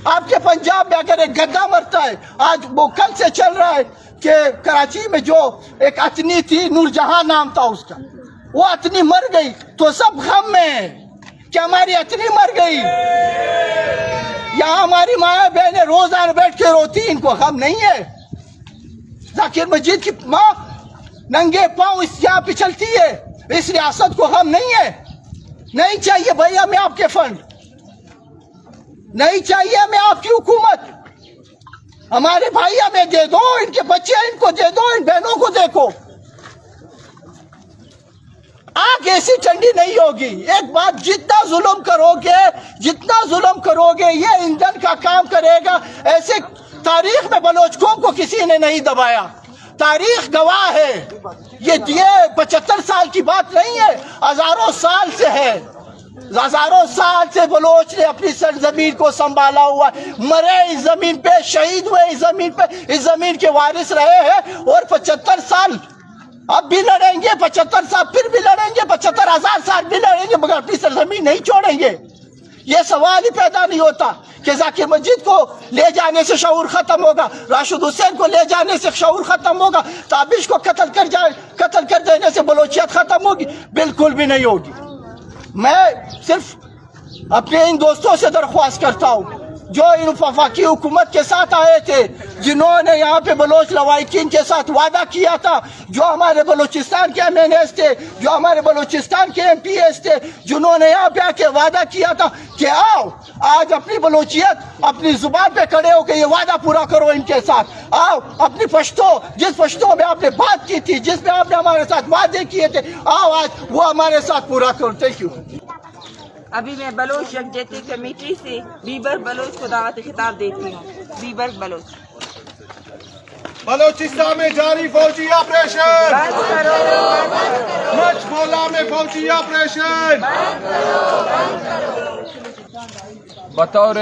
K: आपके पंजाब में अगर एक गद्दा मरता है, आज वो कल से चल रहा है कि कराची में जो एक अतनी थी, नूरजहां नाम था उसका, वो अतनी मर गई तो सब गम में है कि हमारी अतनी मर गई। यहाँ हमारी माँ बहनें रोजाना बैठ के रोती, इनको गम नहीं है। जाकिर मजीद की माँ नंगे पांव इस यहाँ पे चलती है, इस रियासत को गम नहीं है। नहीं चाहिए भाई हमें आपके फंड, नहीं चाहिए हमें आपकी हुकूमत। हमारे भाई हमें दे दो, इनके बच्चे इनको दे दो, इन बहनों को देखो। आग ऐसी ठंडी नहीं होगी। एक बात, जितना जुल्म करोगे ये ईंधन का काम करेगा। ऐसे तारीख में बलोच कौम को किसी ने नहीं दबाया, तारीख गवाह है। ये 75 साल की बात नहीं है, हजारों साल से है। हजारों साल से बलोच ने अपनी सरजमीन को संभाला हुआ, मरे इस जमीन पे, शहीद हुए इस जमीन पे, इस जमीन के वारिस रहे हैं। और 75 साल अब भी लड़ेंगे, 75 साल फिर भी लड़ेंगे, 75,000 साल भी लड़ेंगे, मगर अपनी सरजमीन नहीं छोड़ेंगे। ये सवाल ही पैदा नहीं होता कि जाकिर मस्जिद को ले जाने से शऊर खत्म होगा, राशिद हुसैन को ले जाने से शऊर खत्म होगा, ताबिश को कत्ल कर देने से बलोचियत खत्म होगी। बिल्कुल भी नहीं होगी। मैं सिर्फ अपने इन दोस्तों से दरख्वास्त करता हूँ जो इन वफाकी हुकूमत के साथ आए थे, जिन्होंने यहाँ पे बलोच लवाइकीन के साथ वादा किया था, जो हमारे बलोचिस्तान के MNAs थे, जो हमारे बलोचिस्तान के MPs थे, जिन्होंने यहाँ पे आके वादा किया था कि आओ आज अपनी बलोचियत अपनी जुबान पे खड़े होकर ये वादा पूरा करो इनके साथ। आओ अपनी पश्तो, जिस पश्तो में आपने बात की थी, जिसमें आपने हमारे साथ वादे किए थे, आओ आज वो हमारे साथ पूरा करो। Thank you.
E: अभी मैं बलोच यकजहती कमेटी से बीबर बलोच को दावत खिताब देती हूँ। Bieber Bloch.
D: बलोचिस्तान में जारी फौजी ऑपरेशन, मचबोला में फौजी ऑपरेशन।
L: बतौर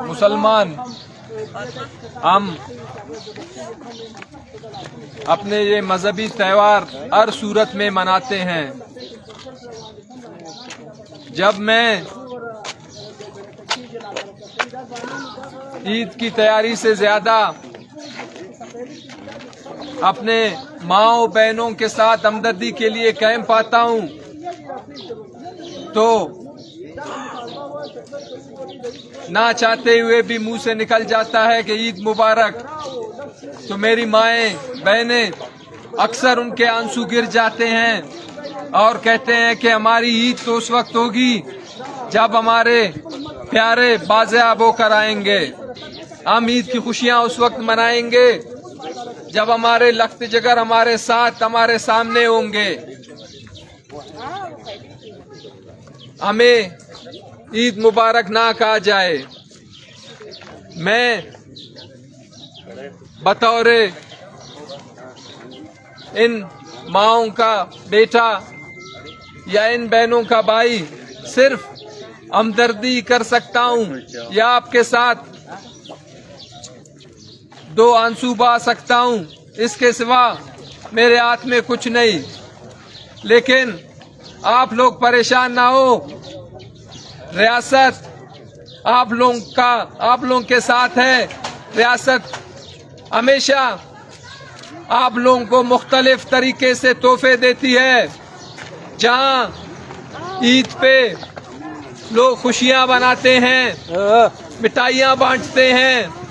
L: मुसलमान हम अपने ये मजहबी त्यौहार हर सूरत में मनाते हैं। जब मैं ईद की तैयारी से ज्यादा अपने माँओं बहनों के साथ हमदर्दी के लिए कैंप आता हूँ तो ना चाहते हुए भी मुंह से निकल जाता है कि ईद मुबारक। तो मेरी माएँ बहनें अक्सर उनके आंसू गिर जाते हैं और कहते हैं कि हमारी ईद तो उस वक्त होगी जब हमारे प्यारे बाज़ियाब होकर आएंगे। हम ईद की खुशियाँ उस वक्त मनाएंगे जब हमारे लख्त जिगर हमारे साथ, हमारे सामने होंगे। हमें ईद मुबारक ना कहा जाए। मैं बतौर इन माँओं का बेटा या इन बहनों का भाई सिर्फ हमदर्दी कर सकता हूँ या आपके साथ दो आंसू बहा सकता हूँ, इसके सिवा मेरे हाथ में कुछ नहीं। लेकिन आप लोग परेशान ना हो, रियासत आप लोगों के साथ है। रियासत हमेशा आप लोगों को मुख्तलिफ तरीके से तोहफे देती है। जहाँ ईद पे लोग खुशियाँ बनाते हैं, मिठाइयाँ बांटते हैं,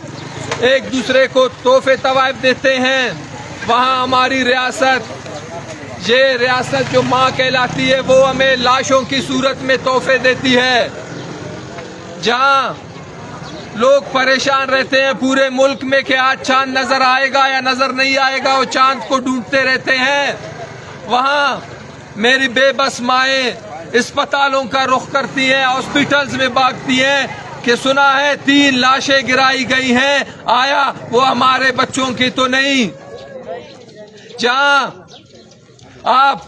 L: एक दूसरे को तोहफे तवाइफ देते हैं, वहाँ हमारी रियासत, ये रियासत जो माँ कहलाती है, वो हमें लाशों की सूरत में तोहफे देती है। जहाँ लोग परेशान रहते हैं पूरे मुल्क में कि आज चांद नजर आएगा या नजर नहीं आएगा, वो चांद को ढूंढते रहते हैं, वहाँ मेरी बेबस माएँ अस्पतालों का रुख करती हैं, हॉस्पिटल्स में भागती हैं कि सुना है 3 लाशें गिराई गई हैं, आया वो हमारे बच्चों की तो नहीं। जहाँ आप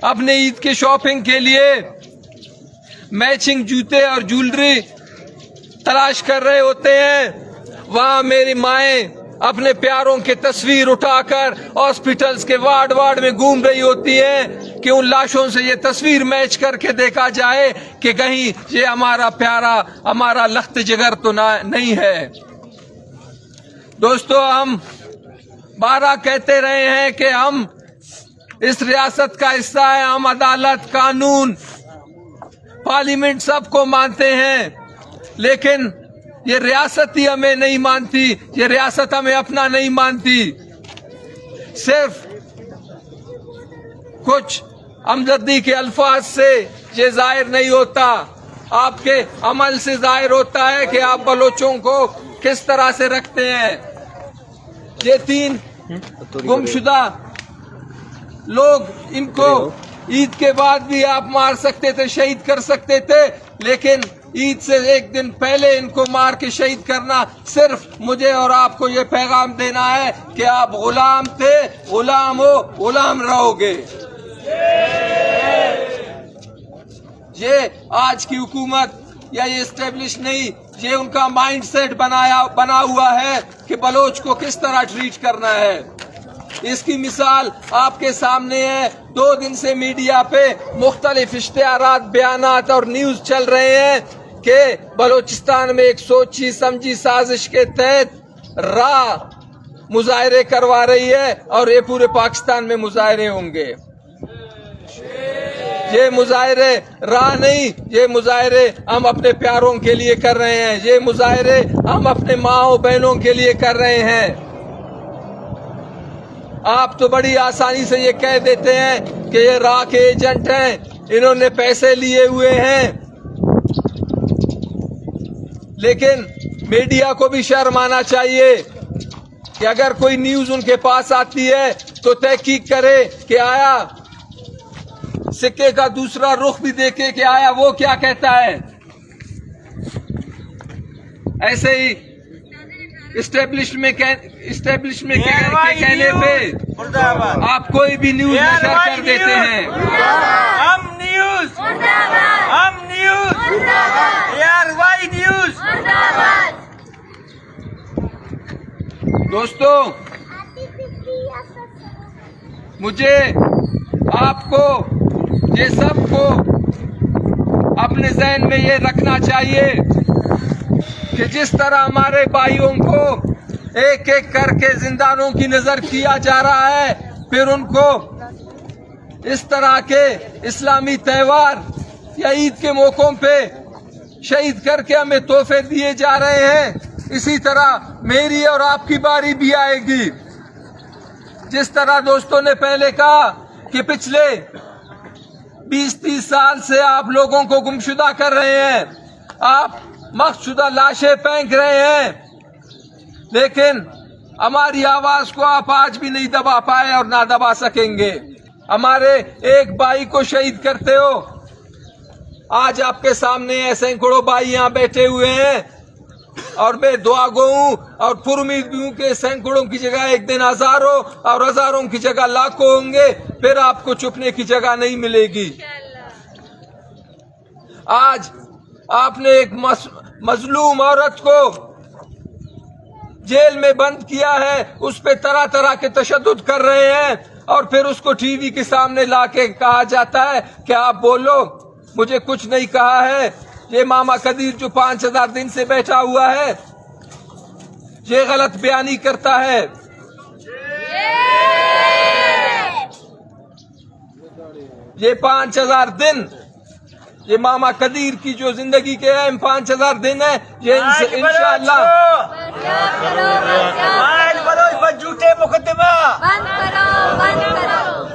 L: अपने ईद की शॉपिंग के लिए मैचिंग जूते और ज्वेलरी तलाश कर रहे होते हैं, वहाँ मेरी माएँ अपने प्यारों की तस्वीर उठाकर हॉस्पिटल्स के वार्ड में घूम रही होती हैं कि उन लाशों से ये तस्वीर मैच करके देखा जाए कि कहीं ये हमारा प्यारा, हमारा लख्त जिगर तो नहीं है। दोस्तों, हम 12 कहते रहे हैं कि हम इस रियासत का हिस्सा है, हम अदालत, कानून, पार्लियामेंट सबको मानते हैं, लेकिन ये रियासत ही हमें नहीं मानती, ये रियासत हमें अपना नहीं मानती। सिर्फ कुछ हमदर्दी के अल्फाज से ये जाहिर नहीं होता, आपके अमल से जाहिर होता है कि आप बलोचों को किस तरह से रखते हैं। ये 3 गुमशुदा लोग, इनको عید کے بعد بھی آپ مار سکتے تھے, شہید کر سکتے تھے, لیکن عید سے ایک دن پہلے ان کو مار کے شہید کرنا صرف مجھے اور آپ کو یہ پیغام دینا ہے کہ آپ غلام تھے, غلام ہو, غلام رہو گے. یہ آج کی حکومت یا یہ اسٹیبلش نہیں, یہ ان کا مائنڈ سیٹ بنا ہوا ہے کہ بلوچ کو کس طرح ٹریٹ کرنا ہے. اس کی مثال آپ کے سامنے ہے. 2 دن سے میڈیا پہ مختلف اشتہارات, بیانات اور نیوز چل رہے ہیں کہ بلوچستان میں ایک سوچی سمجھی سازش کے تحت راہ مظاہرے کروا رہی ہے اور یہ پورے پاکستان میں مظاہرے ہوں گے. یہ مظاہرے راہ نہیں, یہ مظاہرے ہم اپنے پیاروں کے لیے کر رہے ہیں, یہ مظاہرے ہم اپنے ماں بہنوں کے لیے کر رہے ہیں. آپ تو بڑی آسانی سے یہ کہہ دیتے ہیں کہ یہ راہ کے ایجنٹ ہیں, انہوں نے پیسے لیے ہوئے ہیں, لیکن میڈیا کو بھی شرم آنا چاہیے کہ اگر کوئی نیوز ان کے پاس آتی ہے تو تحقیق کرے کہ آیا سکے کا دوسرا رخ بھی دیکھے کہ آیا وہ کیا کہتا ہے. ایسے ہی اسٹیبلشمنٹ کہنے پہ آپ کوئی بھی نیوز نشر کر دیتے ہیں.
A: ہم نیوز وائی نیوز.
L: دوستو, مجھے آپ کو یہ سب کو اپنے ذہن میں یہ رکھنا چاہیے کہ جس طرح ہمارے بھائیوں کو ایک ایک کر کے زندانوں کی نظر کیا جا رہا ہے, پھر ان کو اس طرح کے اسلامی تہوار یا عید کے موقعوں پہ شہید کر کے ہمیں تحفے دیے جا رہے ہیں, اسی طرح میری اور آپ کی باری بھی آئے گی. جس طرح دوستوں نے پہلے کہا کہ پچھلے 20-30 سال سے آپ لوگوں کو گمشدہ کر رہے ہیں, آپ مخت شدہ لاشیں پھینک رہے ہیں, لیکن ہماری آواز کو آپ آج بھی نہیں دبا پائے اور نہ دبا سکیں گے. ہمارے ایک بھائی کو شہید کرتے ہو, آج آپ کے سامنے سینکڑوں بھائی یہاں بیٹھے ہوئے ہیں, اور میں دعا گو ہوں اور پر امید بھی ہوں کہ سینکڑوں کی جگہ ایک دن ہزاروں اور ہزاروں کی جگہ لاکھوں ہوں گے, پھر آپ کو چھپنے کی جگہ نہیں ملے گی. آج آپ نے ایک مظلوم عورت کو جیل میں بند کیا ہے, اس پہ طرح طرح کے تشدد کر رہے ہیں, اور پھر اس کو ٹی وی کے سامنے لا کے کہا جاتا ہے کہ آپ بولو, مجھے کچھ نہیں کہا ہے. یہ ماما قدیر جو 5000 دن سے بیٹھا ہوا ہے, یہ غلط بیانی کرتا ہے. یہ 5000 دن, یہ ماما قدیر کی جو زندگی کے اہم 5000 دن ہے, یہ انشاءاللہ
A: مائل بلوچ پر جھوٹے مقدمہ بند کرو.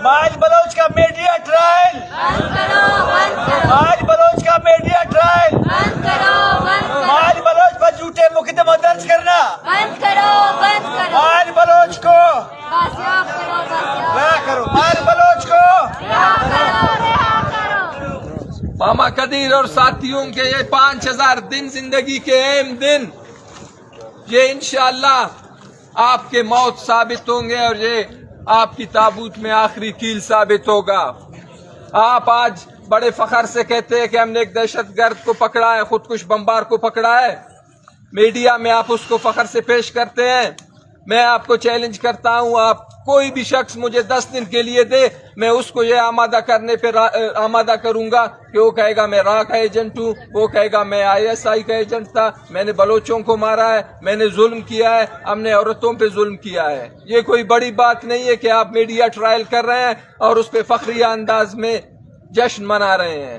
A: مائل بلوچ کا میڈیا ٹرائل بند کرو. مائل بلوچ کا میڈیا ٹرائل بند کرو. مائل بلوچ پر جھوٹے مقدمہ درج کرنا بند کرو. مائل بلوچ کو رہا کرو. مائل بلوچ کو
L: ماما قدیر اور ساتھیوں کے یہ 5000 دن زندگی کے اہم دن, یہ انشاءاللہ آپ کے موت ثابت ہوں گے, اور یہ آپ کی تابوت میں آخری کیل ثابت ہوگا. آپ آج بڑے فخر سے کہتے ہیں کہ ہم نے ایک دہشت گرد کو پکڑا ہے, خودکش بمبار کو پکڑا ہے. میڈیا میں آپ اس کو فخر سے پیش کرتے ہیں. میں آپ کو چیلنج کرتا ہوں, آپ کوئی بھی شخص مجھے 10 دن کے لیے دے, میں اس کو یہ آمادہ کرنے پہ آمادہ کروں گا کہ وہ کہے گا میں راہ کا ایجنٹ ہوں, وہ کہے گا میں ISI کا ایجنٹ تھا, میں نے بلوچوں کو مارا ہے, میں نے ظلم کیا ہے, ہم نے عورتوں پہ ظلم کیا ہے. یہ کوئی بڑی بات نہیں ہے کہ آپ میڈیا ٹرائل کر رہے ہیں اور اس پہ فخریہ انداز میں جشن منا رہے ہیں.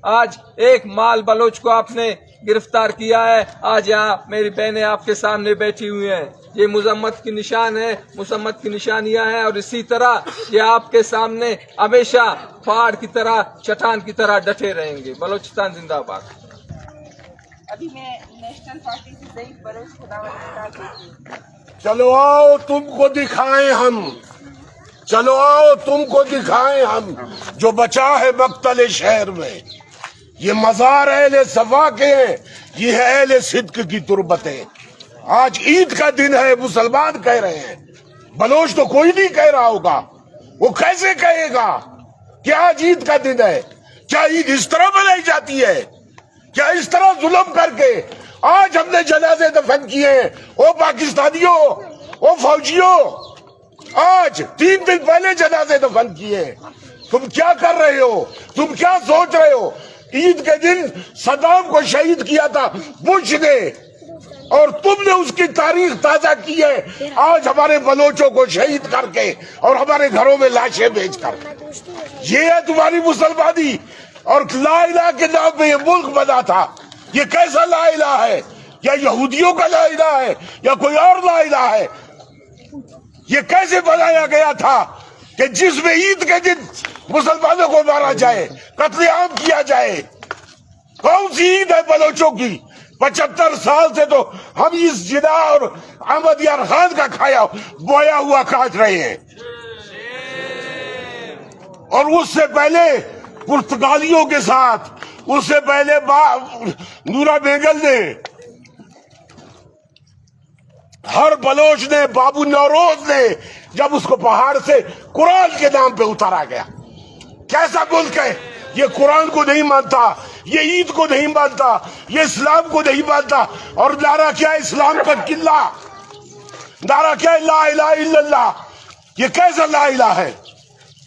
L: آج ایک مال بلوچ کو آپ نے گرفتار کیا ہے, آج یہاں میری بہنیں آپ کے سامنے بیٹھی ہوئی ہیں. یہ مذمت کی نشان ہے, مذمت کی نشانیاں ہیں, اور اسی طرح یہ آپ کے سامنے ہمیشہ پہاڑ کی طرح, چٹان کی طرح ڈٹے رہیں گے. بلوچستان زندہ باد.
E: ابھی میں نیشنل پارٹی سے ضعیف بلوچ کو دعوت دیتی ہوں.
M: چلو آؤ تم کو دکھائیں ہم چلو آؤ تم کو دکھائیں ہم جو بچا ہے مقتل شہر میں. یہ مزار اہل صفا کے ہیں, یہ ہے اہل صدق کی تربتیں. آج عید کا دن ہے, مسلمان کہہ رہے ہیں, بلوچ تو کوئی نہیں کہہ رہا ہوگا. وہ کیسے کہے گا کہ آج عید کا دن ہے؟ کیا عید اس طرح منائی جاتی ہے؟ کیا اس طرح ظلم کر کے آج ہم نے جنازے دفن کیے ہیں؟ او پاکستانیوں, او فوجیوں, آج 3 دن پہلے جنازے دفن کیے. تم کیا کر رہے ہو؟ تم کیا سوچ رہے ہو؟ عید کے دن صدام کو شہید کیا تھا بش نے, اور تم نے اس کی تاریخ تازہ کی ہے آج ہمارے بلوچوں کو شہید کر کے اور ہمارے گھروں میں لاشیں بیچ کر. یہ ہے تمہاری مسلمانی. اور لا الہ کے نام پہ یہ ملک بنا تھا. یہ کیسا لا الہ ہے؟ یا یہودیوں کا لا الہ ہے یا کوئی اور لا الہ ہے؟ یہ کیسے بنایا گیا تھا کہ جس میں عید کے دن مسلمانوں کو مارا جائے, قتل عام کیا جائے؟ کون سی عید ہے بلوچوں کی؟ 75 سال سے تو ہم اس جنا اور احمد یار خان کا کھایا بویا ہوا کاٹ رہے ہیں. اور اس سے پہلے پرتگالیوں کے ساتھ, اس سے پہلے نورا بیگل نے, ہر بلوچ نے, بابو نوروز نے, جب اس کو پہاڑ سے قرآن کے نام پہ اتارا گیا. کیسا ملک ہے یہ؟ قرآن کو نہیں مانتا, یہ عید کو نہیں مانتا, یہ اسلام کو نہیں مانتا. اور نعرہ کیا ہے اسلام کا قلعہ, نعرہ کیا ہے لا الہ الا اللہ. یہ کیسا لا الہ ہے؟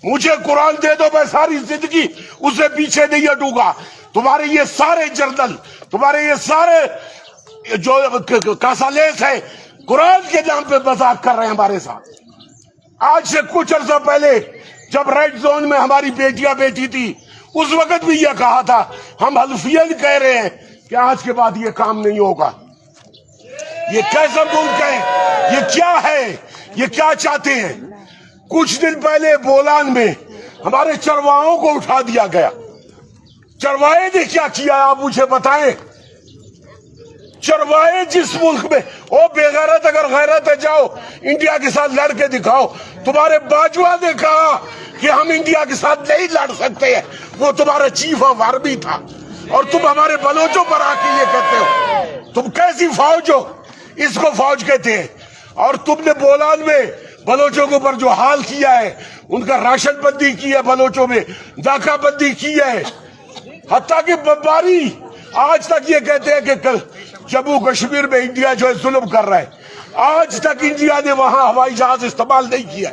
M: مجھے قرآن دے دو, میں ساری زندگی اسے پیچھے نہیں ہٹوں گا. تمہارے یہ سارے جرنل, تمہارے یہ سارے جو کاسالیس ہے, قرآن کے نام پہ مذاق کر رہے ہیں ہمارے ساتھ. آج سے کچھ عرصہ پہلے جب ریڈ زون میں ہماری بیٹیاں بیٹھی تھی, اس وقت بھی یہ کہا تھا, ہم حلفین کہہ رہے ہیں کہ آج کے بعد یہ کام نہیں ہوگا. یہ کیسا ملک ہے؟ یہ کیا ہے؟ یہ کیا چاہتے ہیں؟ کچھ دن پہلے بولان میں ہمارے چرواہوں کو اٹھا دیا گیا. چرواہے نے کیا کیا آپ مجھے بتائیں؟ چرواہے جس ملک میں, او بے غیرت, اگر غیرت ہے جاؤ انڈیا کے ساتھ لڑ کے دکھاؤ. تمہارے باجوہ نے کہا کہ ہم انڈیا کے ساتھ نہیں لڑ سکتے ہیں, وہ تمہارا چیف آف آرمی تھا, اور تم ہمارے بلوچوں پر آ کے یہ کہتے ہو. تم کیسی فوج ہو؟ اس کو فوج کہتے ہیں. اور تم نے بولان میں بلوچوں کے اوپر جو حال کیا ہے, ان کا راشن بندی کی ہے, بلوچوں میں ناکہ بندی کی ہے, حتیٰ کہ بمباری. آج تک یہ کہتے ہیں کہ جموں کشمیر میں انڈیا جو ہے ظلم کر رہا ہے. آج تک انڈیا نے وہاں ہوائی جہاز استعمال نہیں کیا,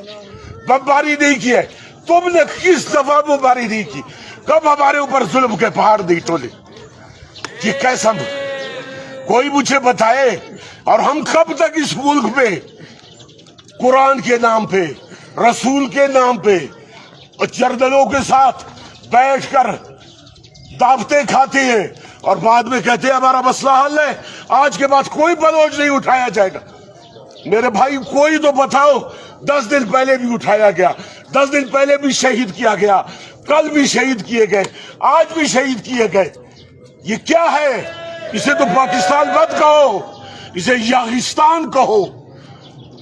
M: بمباری نہیں کی ہے. تم نے کس دفعہ بمباری نہیں کی؟ کب ہمارے اوپر ظلم کے پہاڑ نہیں ٹولے؟ یہ کیسا کوئی مجھے بتائے. اور ہم کب تک اس ملک میں قرآن کے نام پہ, رسول کے نام پہ جرنلوں کے ساتھ بیٹھ کر دعوتیں کھاتے ہیں اور بعد میں کہتے ہیں ہمارا مسئلہ حل ہے, آج کے بعد کوئی بلوچ نہیں اٹھایا جائے گا؟ میرے بھائی کوئی تو بتاؤ. 10 دن پہلے بھی اٹھایا گیا, 10 دن پہلے بھی شہید کیا گیا, کل بھی شہید کیے گئے, آج بھی شہید کیے گئے. یہ کیا ہے؟ اسے تو پاکستان مت کہو, اسے یاغستان کہو,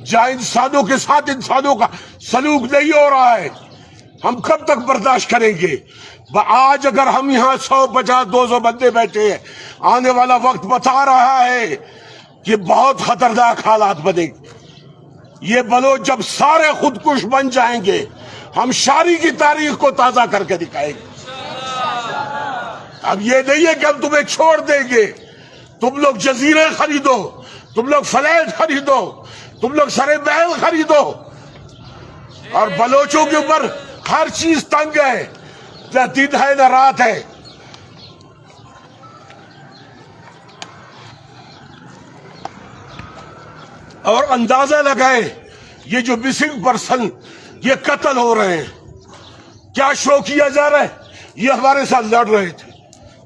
M: جہاں انسانوں کے ساتھ انسانوں کا سلوک نہیں ہو رہا ہے. ہم کب تک برداشت کریں گے؟ آج اگر ہم یہاں 150 200 بندے بیٹھے ہیں, آنے والا وقت بتا رہا ہے کہ بہت خطرناک حالات بنے گے. یہ بلوچ جب سارے خودکش بن جائیں گے, ہم شاعری کی تاریخ کو تازہ کر کے دکھائیں گے. اب یہ نہیں ہے کہ ہم تمہیں چھوڑ دیں گے. تم لوگ جزیرے خریدو, تم لوگ فلیٹ خریدو, تم لوگ سرے محل خریدو, اور بلوچوں کے اوپر ہر چیز تنگ ہے, نہ دن ہے نہ رات ہے. اور اندازہ لگائے یہ جو مسنگ پرسن, یہ قتل ہو رہے ہیں, کیا شو کیا جا رہا ہے؟ یہ ہمارے ساتھ لڑ رہے تھے,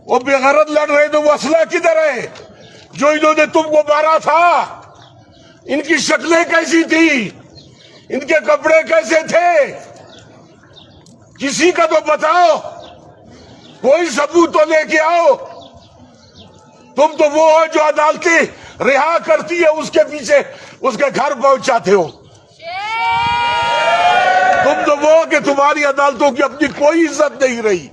M: وہ بے غرض لڑ رہے تھے. وہ اسلحہ کدھر ہے جو انہوں نے تم کو مارا تھا؟ ان کی شکلیں کیسی تھی؟ ان کے کپڑے کیسے تھے؟ کسی کا تو بتاؤ, کوئی ثبوت تو لے کے آؤ. تم تو وہ ہو جو عدالتیں رہا کرتی ہے, اس کے پیچھے اس کے گھر پہنچ جاتے ہو. तुम तो वो कि तुम्हारी अदालतों की अपनी कोई इज्जत नहीं रही।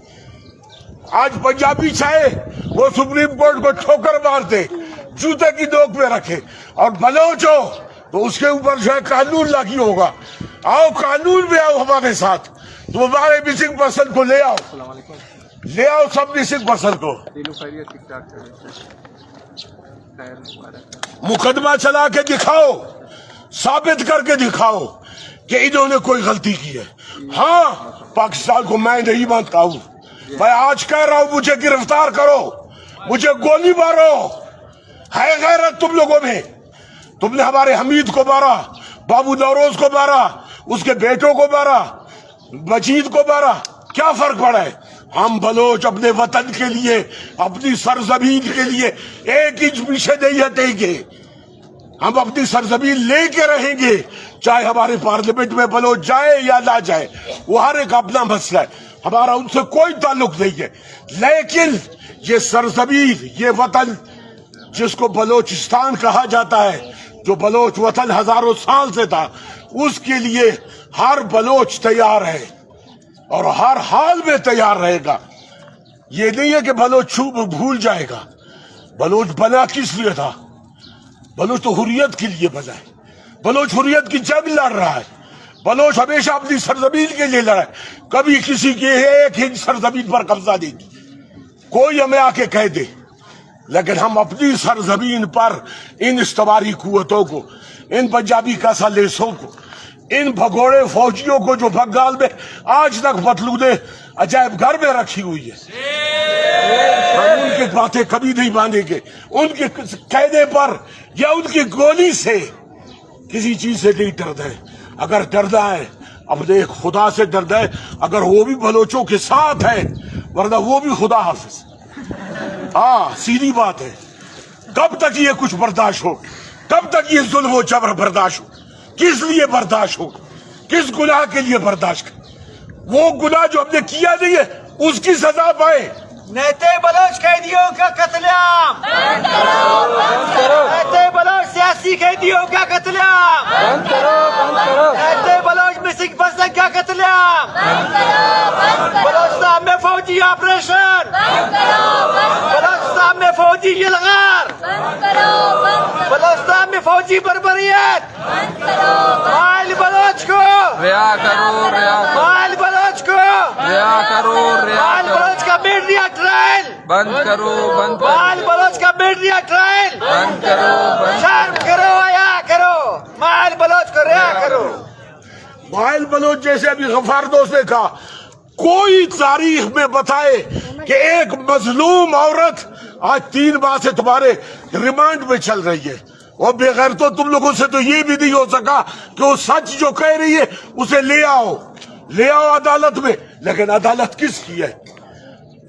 M: आज पंजाबी चाहे वो सुप्रीम कोर्ट को ठोकर मारते, जूते की नोक में रखे, और बलोच हो तो उसके ऊपर जो है कानून लागू होगा। आओ कानून में आओ हमारे साथ, तुम हमारे मिसिंग पर्सन को ले आओ, ले आओ सब मिसिंग पर्सन को। मुकदमा चला के दिखाओ, साबित करके दिखाओ कि इन्होंने कोई गलती की है। हाँ, पाकिस्तान को मैं नहीं मानता हूँ, मैं आज कह रहा हूँ मुझे गिरफ्तार करो, मुझे गोली मारो, है गैरत तुम लोगों में। तुमने हमारे हमीद को मारा, बाबू नौरोज को मारा, उसके बेटों को मारा, मजीद को मारा, क्या फर्क पड़ा है? हम बलोच अपने वतन के लिए, अपनी सरजमीन के लिए एक इंच पीछे नहीं हटेंगे। हम अपनी सरजमीन लेके रहेंगे, चाहे हमारे पार्लियामेंट में बलोच जाए या ना जाए, वो हर एक अपना मसला है, हमारा उनसे कोई ताल्लुक नहीं है। लेकिन ये सरजमीन, ये वतन जिसको बलोचिस्तान कहा जाता है, जो बलोच वतन हजारों साल से था, उसके लिए हर बलोच तैयार है और हर हाल में तैयार रहेगा। ये नहीं है कि बलोच भूल जाएगा। बलोच बना किस लिए था? बलोच तो हुर्रियत के लिए बना है। बलोच हुर्रियत की जंग लड़ रहा है। बलोच हमेशा अपनी सरजमीन के लिए लड़ा है, कभी किसी के एक इंच सरजमीन पर कब्जा नहीं की। कोई हमें आके कह दे, लेकिन हम अपनी सरजमीन पर इन इस्तवारी कुव्वतों को, इन पंजाबी कासालेसों को, इन भगोड़े फौजियों को जो बंगाल में आज तक मतलूदे अजायब घर में रखी हुई है, हम उनकी बातें कभी नहीं मानेंगे। उनके कहने पर या उनकी गोली से किसी चीज से नहीं डरना है। अगर डरना है अपने खुदा से डरना है, अगर वो भी बलोचों के साथ है, वरना वो भी खुदा हाफिज। हाँ, सीधी बात है। कब तक ये कुछ बर्दाश्त हो? कब तक ये जुल्म व जबर बर्दाश्त हो? किस लिए बर्दाश्त हो? किस गुनाह के लिए बर्दाश्त? वो गुनाह जो हमने किया नहीं है, उसकी सजा पाए।
A: नेते बलोच कैदियों का कत्लेआम, नेते बलोच सियासी कैदियों का कत्लेआम, नेते बलोच मिसिंग पर्सन का कत्लेआम, बलोचिस्तान में फौजी ऑपरेशन, बलोचिस्तान में फौजी यलगार, बलोचिस्तान में फौजी बर्बरियत, माइल बलोच को
I: रिहा करो, रिहा करो,
A: माइल बलोच को
I: रिहा करो, रिहा
A: माइल
I: करो,
A: बलोच का मीडिया ट्रायल
I: बंद करो, बंद करो,
A: माइल बलोच का मीडिया ट्रायल
I: बंद करो, बंद
A: शर्म करो, आया करो, माइल बलोच को रिहा करो।
M: माइल बलोच जैसे अभी गफार दोस्त ने कहा, कोई तारीख में बताए कि एक मजलूम औरत आज 3 माह से तुम्हारे रिमांड में चल रही है, और बेगैर तो तुम लोगों से तो ये भी नहीं हो सका कि वो सच जो कह रही है उसे ले आओ अदालत में। लेकिन अदालत किसकी है?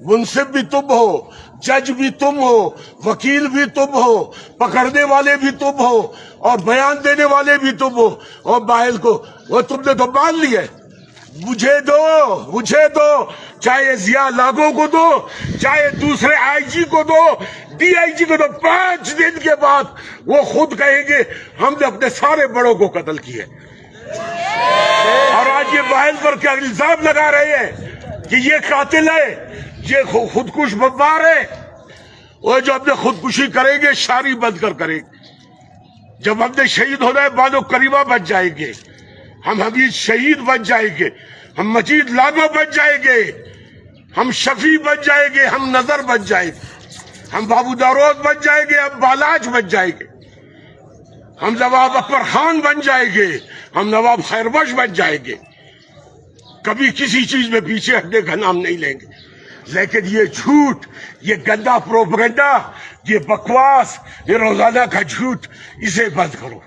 M: मुंसिफ भी तुम हो, जज भी तुम हो, वकील भी तुम हो, पकड़ने वाले भी तुम हो, और बयान देने वाले भी तुम हो। और माहिल को वो तुमने तो मान लिया। मुझे दो, चाहे जिया लागो को दो, चाहे दूसरे आईजी को दो, डीआईजी को दो। 5 दिन के बाद वो खुद कहेंगे हमने अपने सारे बड़ों को कत्ल किया। और आज ये माहिल पर क्या इल्जाम लगा रहे हैं कि ये कातिल है, ये खुदकुश बमबार है। वो जो हमने खुदकुशी करेंगे शारी बंद कर करेंगे। जब हमने शहीद होना है, बानो करीमा बन जाएंगे, हम हमीद शहीद बन जाएंगे, हम मजीद लागो बन जाएंगे, हम शफी बन जाएंगे, हम नजर बन जाएंगे, हम बाबू नौरोज बन जाएंगे, हम बालाज बन जाएंगे, हम नवाब अकबर खान बन जाएंगे, हम नवाब खैरबख्श बन जाएंगे। कभी किसी चीज में पीछे हटने का नाम नहीं लेंगे। लेकिन ये झूठ, ये गंदा प्रोपेगेंडा, ये बकवास, ये रोजाना का झूठ, इसे बंद करो।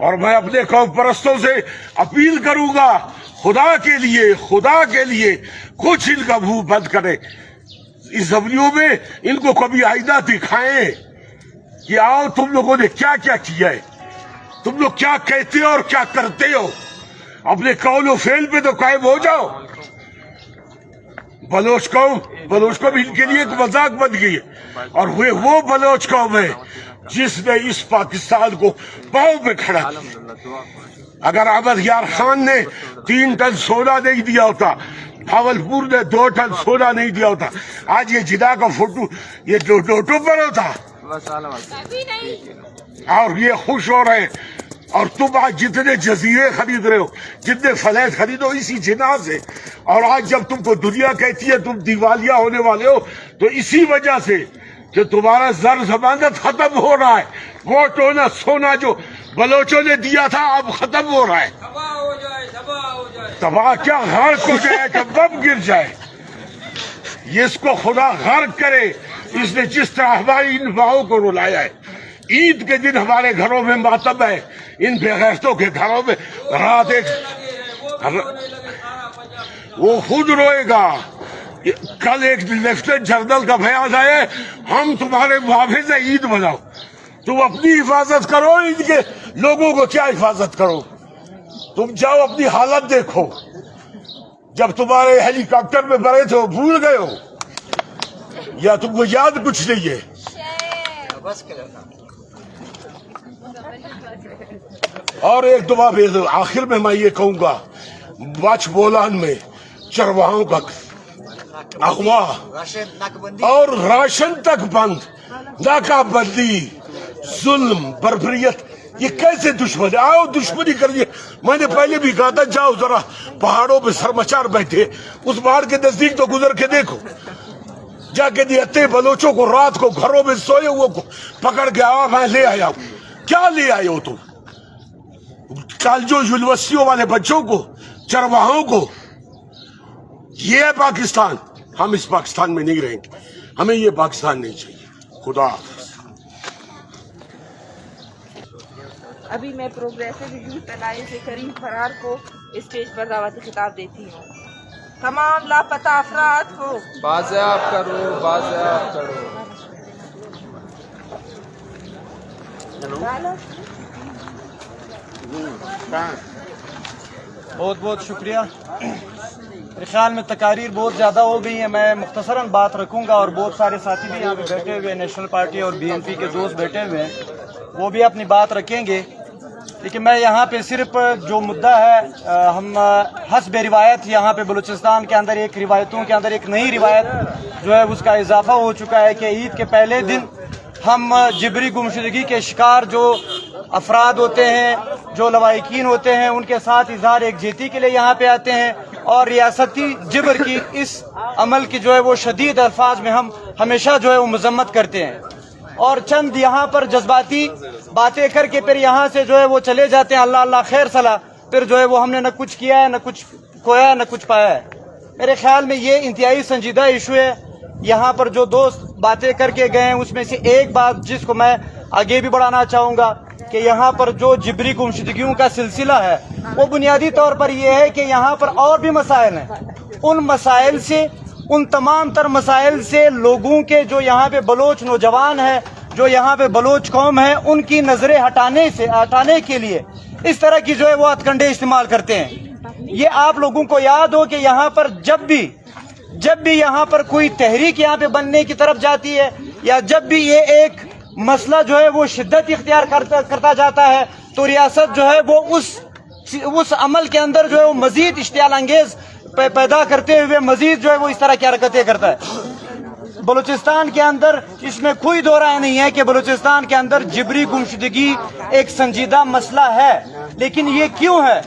M: और मैं अपने कौम परस्तों से अपील करूंगा, खुदा के लिए कुछ इनका मुंह बंद करें। इस जबलियों में इनको कभी आईना दिखाएं कि आओ तुम लोगों ने क्या क्या किया है, तुम लोग क्या कहते हो और क्या करते हो। अपने कौल फेल पे तो कायम हो जाओ। बलोच कौम इनके लिए एक मजाक बन गई है, और वो बलोच कौम है जिसने इस पाकिस्तान को पांव में खड़ा किया। अगर अहमद यार खान ने 3 टन सोना नहीं दिया होता, भावलपुर ने 2 टन सोना नहीं दिया होता, आज ये जिदा का फोटो ये नोटों पर होता। और ये खुश हो रहे हैं। और तुम आज जितने जजीरे खरीद रहे हो, जितने फ्लैट खरीदो इसी जिना से, और आज जब तुमको दुनिया कहती है तुम दिवालिया होने वाले हो, तो इसी वजह से कि तुम्हारा जर जमानत खत्म हो रहा है। वो टोना सोना जो बलोचों ने दिया था अब खत्म हो रहा है। तबाह क्या गर्क हो जाए कि बम गिर जाए, ये इसको खुदा गर्क करे। इसने जिस तरह हमारी इन माओं को रुलाया है, ईद के दिन हमारे घरों में मातम है, इन बेगैरतों के घरों में रात एक वो खुद रोएगा। कल एक लेफ्टिनेंट जनरल का बयान आया, हम तुम्हारे मुआवजे से ईद मनाओ। तुम अपनी हिफाजत करो, इनके लोगों को क्या हिफाजत करो। तुम जाओ अपनी हालत देखो, जब तुम्हारे हेलीकॉप्टर में बड़े थे वो भूल गए हो या तुमको याद कुछ नहीं है। और एक दुआ भेज दो। आखिर में मैं ये कहूंगा, वाच बोलान में चरवाहों का अगवा और राशन तक बंद, नाकाबंदी, जुल्म, बर्बरियत, ये कैसे दुश्मन? आओ दुश्मनी करिए। मैंने पहले भी कहा था, जाओ जरा पहाड़ों पे सरमचार बैठे, उस पहाड़ के नजदीक तो गुजर के देखो, जाके दिहते बलोचों को रात को घरों में सोए हुए को पकड़ के आओ, मैं ले आया हूं। क्या ले आए हो तुम? कॉलेजों यूनिवर्सिटियों वाले बच्चों को, चरवाहों को। ये है पाकिस्तान। हम इस पाकिस्तान में नहीं रहेंगे, हमें ये पाकिस्तान नहीं चाहिए। खुदा
E: अभी मैं प्रोग्रेसिव यूथ अलायंस से करीम फरार को स्टेज पर दावत खिताब देती हूँ। तमाम लापता अफराद को
L: बाज़ियाब करो, बाज़ियाब करो।
H: बहुत बहुत शुक्रिया। मेरे ख्याल में तकारीर बहुत ज़्यादा हो गई है, मैं मुख्तसरन बात रखूंगा और बहुत सारे साथी भी यहाँ पे बैठे हुए, नेशनल पार्टी और BNP के दोस्त बैठे हुए हैं, वो भी अपनी बात रखेंगे। लेकिन मैं यहाँ पे सिर्फ जो मुद्दा है, हम हस्ब रिवायत यहाँ पे बलूचिस्तान के अंदर एक रिवायतों के अंदर एक नई रिवायत जो है उसका इजाफा हो चुका है कि ईद के पहले दिन हम जिबरी गुमशुदगी के शिकार जो अफराद होते हैं, जो लवाहिकीन होते हैं, उनके साथ इजहार एकजुहती के लिए यहाँ पे आते हैं और रियासती जिबर की इस अमल की जो है वो शदीद अल्फाज में हम हमेशा जो है वो मजम्मत करते हैं और चंद यहाँ पर जज्बाती बातें करके फिर यहाँ से जो है वो चले जाते हैं। अल्लाह अल्लाह खैर सलाह, फिर जो है वो हमने न कुछ किया है, न कुछ खोया है, न कुछ पाया है। मेरे ख्याल में ये इंतहाई संजीदा इशू है। यहाँ पर जो दोस्त बातें करके गए हैं उसमें से एक बात जिसको मैं आगे भी बढ़ाना चाहूँगा कि यहाँ पर जो जिबरी गुमशुदगियों का सिलसिला है वो बुनियादी तौर पर यह है कि यहाँ पर और भी मसाइल हैं। उन मसाइल से, उन तमाम तर मसाइल से लोगों के जो यहाँ पे बलोच नौजवान हैं, जो यहाँ पे बलोच कौम है, उनकी नजरें हटाने के लिए इस तरह की जो है वो हथकंडे इस्तेमाल करते हैं। ये आप लोगों को याद हो कि यहाँ पर जब भी यहाँ पर कोई तहरीक यहाँ पे बनने की तरफ जाती है या जब भी ये एक मसला जो है वो शिद्दत इख्तियार करता जाता है तो रियासत जो है वो उस अमल के अंदर जो है वो मजीद इश्तियाल अंगेज पैदा करते हुए मजीद जो है वो इस तरह की हरकतें करता है। बलूचिस्तान के अंदर इसमें कोई दो राय नहीं है कि बलूचिस्तान के अंदर जिबरी गुमशुदगी एक संजीदा मसला है, लेकिन ये क्यों है,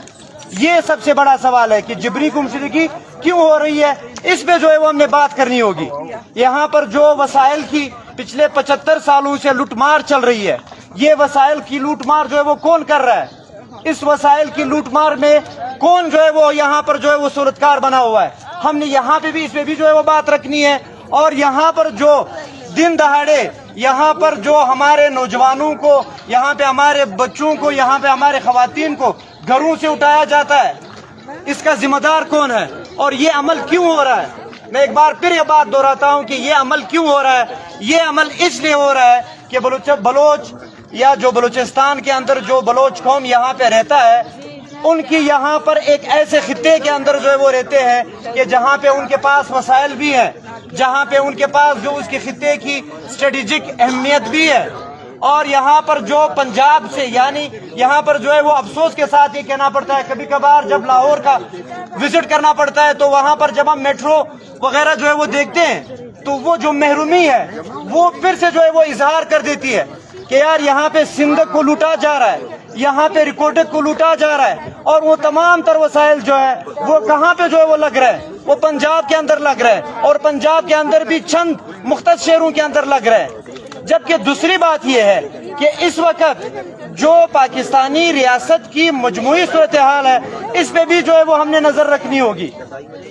H: ये सबसे बड़ा सवाल है कि जिबरी गुमशुदगी क्यों हो रही है। इस पे जो है वो हमने बात करनी होगी। यहाँ पर जो वसाइल की पिछले 75 सालों से लूटमार चल रही है, ये वसाइल की लूटमार जो है वो कौन कर रहा है? इस वसाइल की लूटमार में कौन जो है वो यहाँ पर जो है वो सूरतकार बना हुआ है? हमने यहाँ पे भी इस पे भी जो है वो बात रखनी है। और यहाँ पर जो दिन दहाड़े यहाँ पर जो हमारे नौजवानों को, यहाँ पे हमारे बच्चों को, यहाँ पे हमारे खवातीन को घरों से उठाया जाता है, इसका जिम्मेदार कौन है और ये अमल क्यों हो रहा है? मैं एक बार फिर ये बात दोहराता हूँ कि ये अमल क्यों हो रहा है। ये अमल इसलिए हो रहा है कि बलोच या जो बलूचिस्तान के अंदर जो बलोच कौम यहाँ पे रहता है, उनकी यहाँ पर एक ऐसे खित्ते के अंदर जो है वो रहते हैं कि जहाँ पे उनके पास वसाइल भी हैं, जहाँ पे उनके पास जो उसके खित्ते की स्ट्रेटेजिक अहमियत भी है اور یہاں پر جو پنجاب سے یعنی یہاں پر جو ہے وہ افسوس کے ساتھ یہ کہنا پڑتا ہے کبھی کبھار جب لاہور کا وزٹ کرنا پڑتا ہے تو وہاں پر جب ہم میٹرو وغیرہ جو ہے وہ دیکھتے ہیں تو وہ جو محرومی ہے وہ پھر سے جو ہے وہ اظہار کر دیتی ہے کہ یار یہاں پہ سندھ کو لوٹا جا رہا ہے, یہاں پہ ریکارڈ کو لوٹا جا رہا ہے, اور وہ تمام تر وسائل جو ہے وہ کہاں پہ جو ہے وہ لگ رہا ہے, وہ پنجاب کے اندر لگ رہا ہے, اور پنجاب کے اندر بھی چند مختص شہروں کے اندر لگ رہا ہے. جبکہ دوسری بات یہ ہے کہ اس وقت جو پاکستانی ریاست کی مجموعی صورتحال ہے اس پہ بھی جو ہے وہ ہم نے نظر رکھنی ہوگی.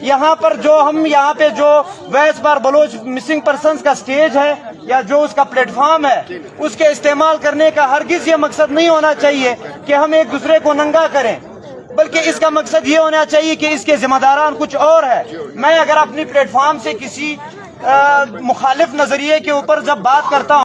H: یہاں پر جو ہم یہاں پہ جو ویس بار بلوچ مسنگ پرسنز کا سٹیج ہے یا جو اس کا پلیٹ فارم ہے اس کے استعمال کرنے کا ہرگز یہ مقصد نہیں ہونا چاہیے کہ ہم ایک دوسرے کو ننگا کریں, بلکہ اس کا مقصد یہ ہونا چاہیے کہ اس کے ذمہ داران کچھ اور ہے. میں اگر اپنی پلیٹ فارم سے کسی مخالف نظریے کے اوپر جب بات کرتا ہوں